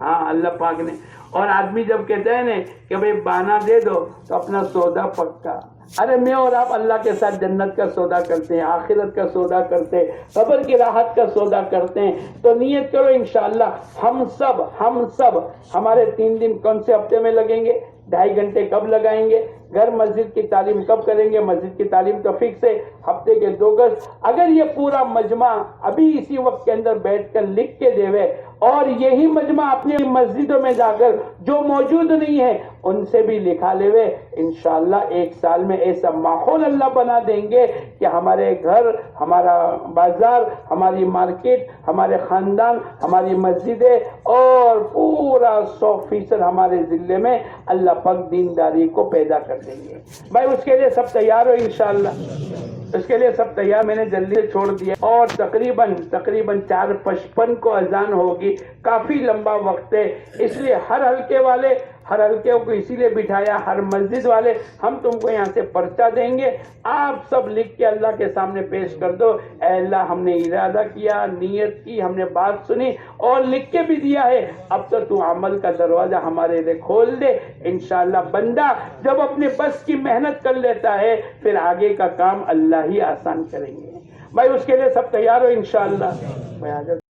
ہاں اللہ پاک نے. اور آدمی جب کہتا ہے نا کہ بھئی بانا دے دو تو اپنا سودا پکا. ارے میں اور آپ اللہ کے ساتھ جنت کا سودا کرتے ہیں, آخرت کا سودا کرتے ہیں, قبر کی راحت کا سودا کرتے ہیں. تو نیت کرو انشاءاللہ ہم سب ہمارے 3 دن کون سے ہفتے میں لگیں گے, 2.5 گھنٹے کب لگائیں گے, گھر مسجد کی تعلیم کب کریں گے, مسجد کی تعلیم تو فکس ہے, ہفتے کے 2 گز. اگر یہ پورا مجمع ابھی اسی وقت کے اندر بیٹھ کر لکھ کے دے اور یہی مجمع اپنی مسجدوں میں جا کر جو موجود نہیں ہے ان سے بھی لکھا لے, انشاءاللہ 1 سال میں ایسا ماحول اللہ بنا دیں گے کہ ہمارے گھر, ہمارا بازار, ہماری مارکیٹ, ہمارے خاندان, ہماری مسجدیں اور پورا 100% ہمارے ضلع میں اللہ پاک دینداری کو پیدا کر دیں گے. بھائی اس کے لیے سب تیار ہو انشاءاللہ, اس کے لیے سب تیار. میں نے جلدی سے چھوڑ دیا اور تقریباً 4:55 کو اذان ہوگی. کافی لمبا وقت ہے, اس لیے ہر ہلکے کو اسی لیے بٹھایا, ہر مسجد والے ہم تم کو یہاں سے پرچہ دیں گے, آپ سب لکھ کے اللہ کے سامنے پیش کر دو. اے اللہ ہم نے ارادہ کیا, نیت کی, ہم نے بات سنی اور لکھ کے بھی دیا ہے, اب تو عمل کا دروازہ ہمارے لیے کھول دے. انشاءاللہ بندہ جب اپنے بس کی محنت کر لیتا ہے پھر آگے کا کام اللہ ہی آسان کریں گے. بھائی اس کے لیے سب تیار ہو انشاءاللہ.